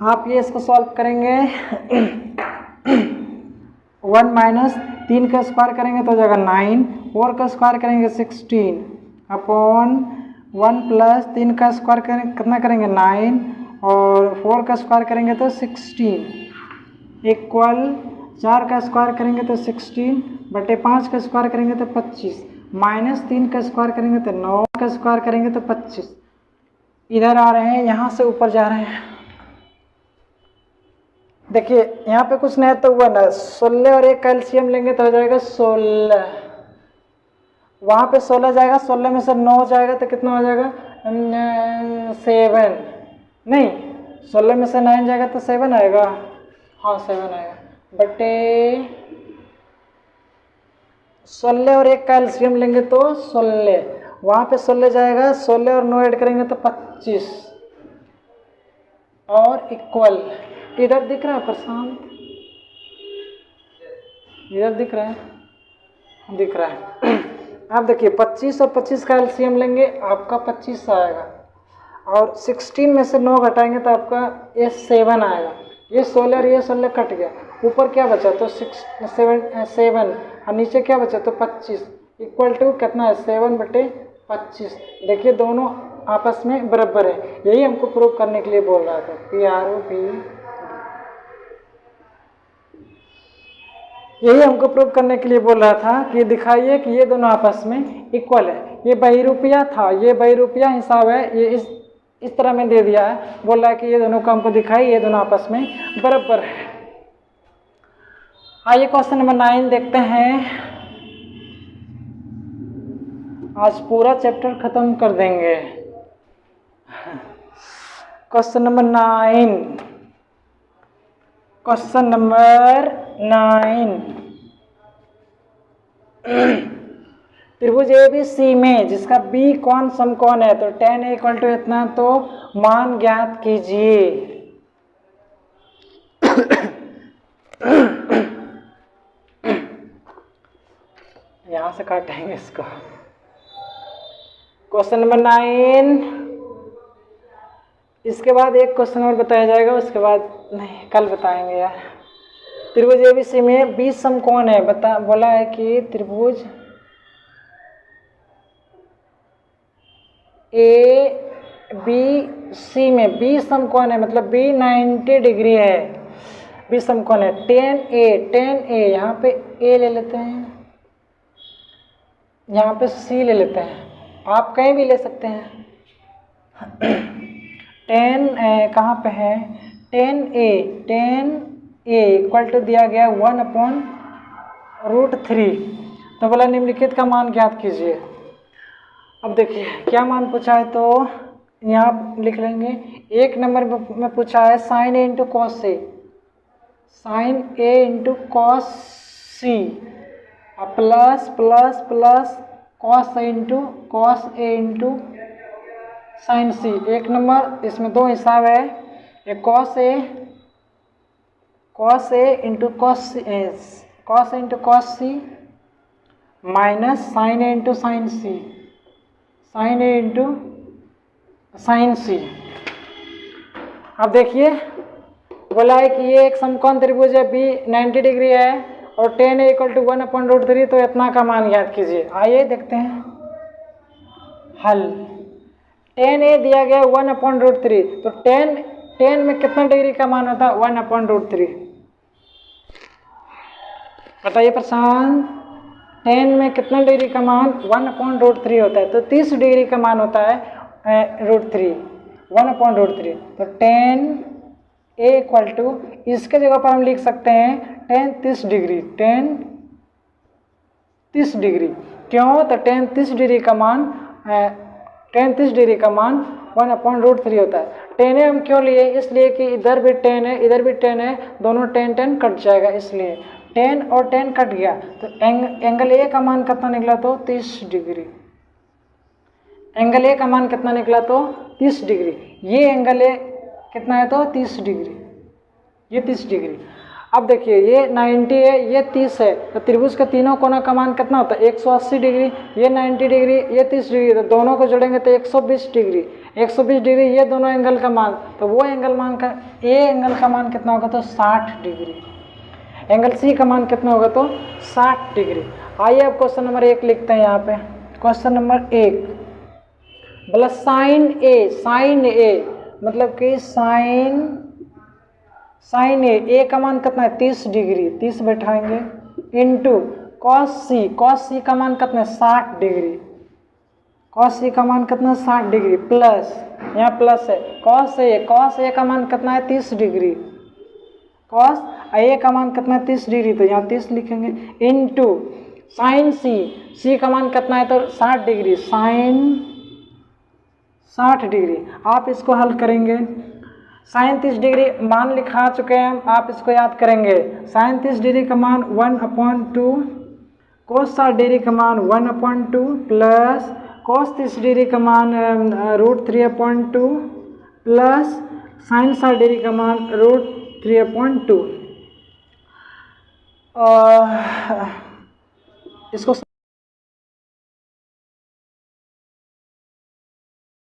आप ये इसको सॉल्व करेंगे 1 माइनस 3 का स्क्वायर करेंगे तो हो जाएगा 9, 4 का स्क्वायर करेंगे 16 अपॉन 1 प्लस 3 का स्क्वायर करेंगे कितना करेंगे 9, और 4 का स्क्वायर करेंगे तो 16 इक्वल 4 का स्क्वायर करेंगे तो 16 बटे 5 का स्क्वायर करेंगे तो 25, माइनस 3 का स्क्वायर करेंगे तो 9 का स्क्वायर करेंगे तो 25। इधर आ रहे हैं, यहाँ से ऊपर जा रहे हैं। देखिए यहाँ पे कुछ नहीं तो 1 है, 16 और 1 कैल्शियम लेंगे तो हो जाएगा 16, वहाँ पे 16 जाएगा, 16 में से 9 जाएगा तो कितना हो जाएगा 7, नहीं 16 में से 9 जाएगा तो 7 आएगा, हाँ 7 आएगा, बटे 16 और 1 कैल्शियम लेंगे तो 16, वहाँ पे 16 जाएगा, 16 और 9 ऐड करेंगे तो 25 और इक्वल, इधर दिख रहा है प्रशांत, इधर दिख रहा है आप देखिए 25 और 25 का एलसीएम लेंगे आपका 25 आएगा, और 16 में से 9 घटाएंगे तो आपका ये 7 आएगा, ये 16 और ये 16 कट गया, ऊपर क्या बचा तो 7 और नीचे क्या बचा तो 25 इक्वल टू कितना है 7 बटे 25। देखिए दोनों आपस में बराबर है, यही हमको प्रूव करने के लिए बोल रहा था यही हमको प्रूव करने के लिए बोल रहा था कि दिखाइए कि ये दोनों आपस में इक्वल है। ये बहिरुपया था, ये बहिरुपया हिसाब है, ये इस तरह में दे दिया है, बोल रहा है कि ये दोनों का हमको दिखाई, ये दोनों आपस में बराबर है। आइए क्वेश्चन नंबर 9 देखते हैं, आज पूरा चैप्टर खत्म कर देंगे। क्वेश्चन नंबर 9 त्रिभुज ABC में जिसका B कौन समकोण है, तो tan A इक्वल टू इतना, तो मान ज्ञात कीजिए। यहां से काटेंगे इसको। क्वेश्चन नंबर 9, इसके बाद एक क्वेश्चन और बताया जाएगा, उसके बाद नहीं, कल बताएंगे यार। त्रिभुज एबीसी में 20 समकोण है, बोला है कि त्रिभुज ABC में 20 समकोण है, मतलब B 90 डिग्री है, 20 समकोण है। 10A यहाँ पे A ले लेते हैं, यहाँ पे C ले लेते हैं, आप कहीं भी ले सकते हैं। 10 कहाँ पे है, 10A इक्वल टू दिया गया 1/√3। तो बोला निम्नलिखित का मान ज्ञात कीजिए। अब देखिए क्या मान पूछा है, तो यहाँ लिख लेंगे। एक नंबर में पूछा है sign A into cos A, sign A into cos C, plus plus plus cos A into sine सी। एक नंबर, इसमें दो हिसाब है, एक cos A into cos C minus sign A into sine C, sign A into sine सी। अब देखिए बोला है कि ये एक समकोण त्रिभुज है, बी 90 डिग्री है और 10A इक्वल टू 1/√3, तो इतना का मान ज्ञात कीजिए। आइए देखते हैं हल। 10A दिया गया 1/√3, तो 10 में कितना डिग्री का मान होता है, 1/√3। बताइए प्रशांत, 10 में कितना डिग्री का मान 1/√3 होता है, तो 30 डिग्री का मान होता है √3, 1/√3। तो 10A इक्वल टू, इसके जगह पर हम लिख सकते हैं 10 30 डिग्री, 10 30 डिग्री। क्यों, तो 10 30 डिग्री का मान 1/√3 होता है। 10A हम क्यों लिए, इसलिए कि इधर भी 10 है, इधर भी 10 है, दोनों 10 कट जाएगा, इसलिए 10 और 10 कट गया, तो एंगल ए का मान कितना निकला, तो 30 डिग्री। एंगल ए का मान कितना निकला, तो 30 डिग्री। ये एंगल ए कितना है, तो 30 डिग्री, ये 30 डिग्री। अब देखिए ये 90 है, ये 30 है, तो त्रिभुज के तीनों कोनों का मान कितना होता है, 180 डिग्री। ये 90 डिग्री, ये 30 डिग्री, तो दोनों को जोड़ेंगे तो 120 डिग्री। 120 डिग्री ये दोनों एंगल का मान, तो वो एंगल मान का, ए एंगल का मान कितना होगा, तो 60 डिग्री। एंगल सी का मान कितना होगा, तो 60 डिग्री। आइए अब क्वेश्चन नंबर 1 लिखते हैं यहाँ पे। क्वेश्चन नंबर 1 बोला साइन ए मतलब कि साइन ए का मान कितना है, 30 डिग्री, 30 बैठाएंगे, इंटू कॉस सी का मान कितना है, 60 डिग्री, कॉस सी का मान कितना है, 60 डिग्री, प्लस यहाँ प्लस है कॉस ए का मान कितना है, 30 डिग्री, कॉस ए का मान कितना है, 30 डिग्री, तो यहाँ 30 लिखेंगे, इंटू साइन सी का मान कितना है, तो 60 डिग्री, साइन 60 डिग्री। आप इसको हल करेंगे, साइन 30 डिग्री मान लिखा चुके हैं हम, आप इसको याद करेंगे। साइन 30 डिग्री का मान 1/2, कोस 60 डिग्री का मान 1/2, प्लस कोस 30 डिग्री का मान √3/2, प्लस साइन 60 डिग्री का मान √3/2। इसको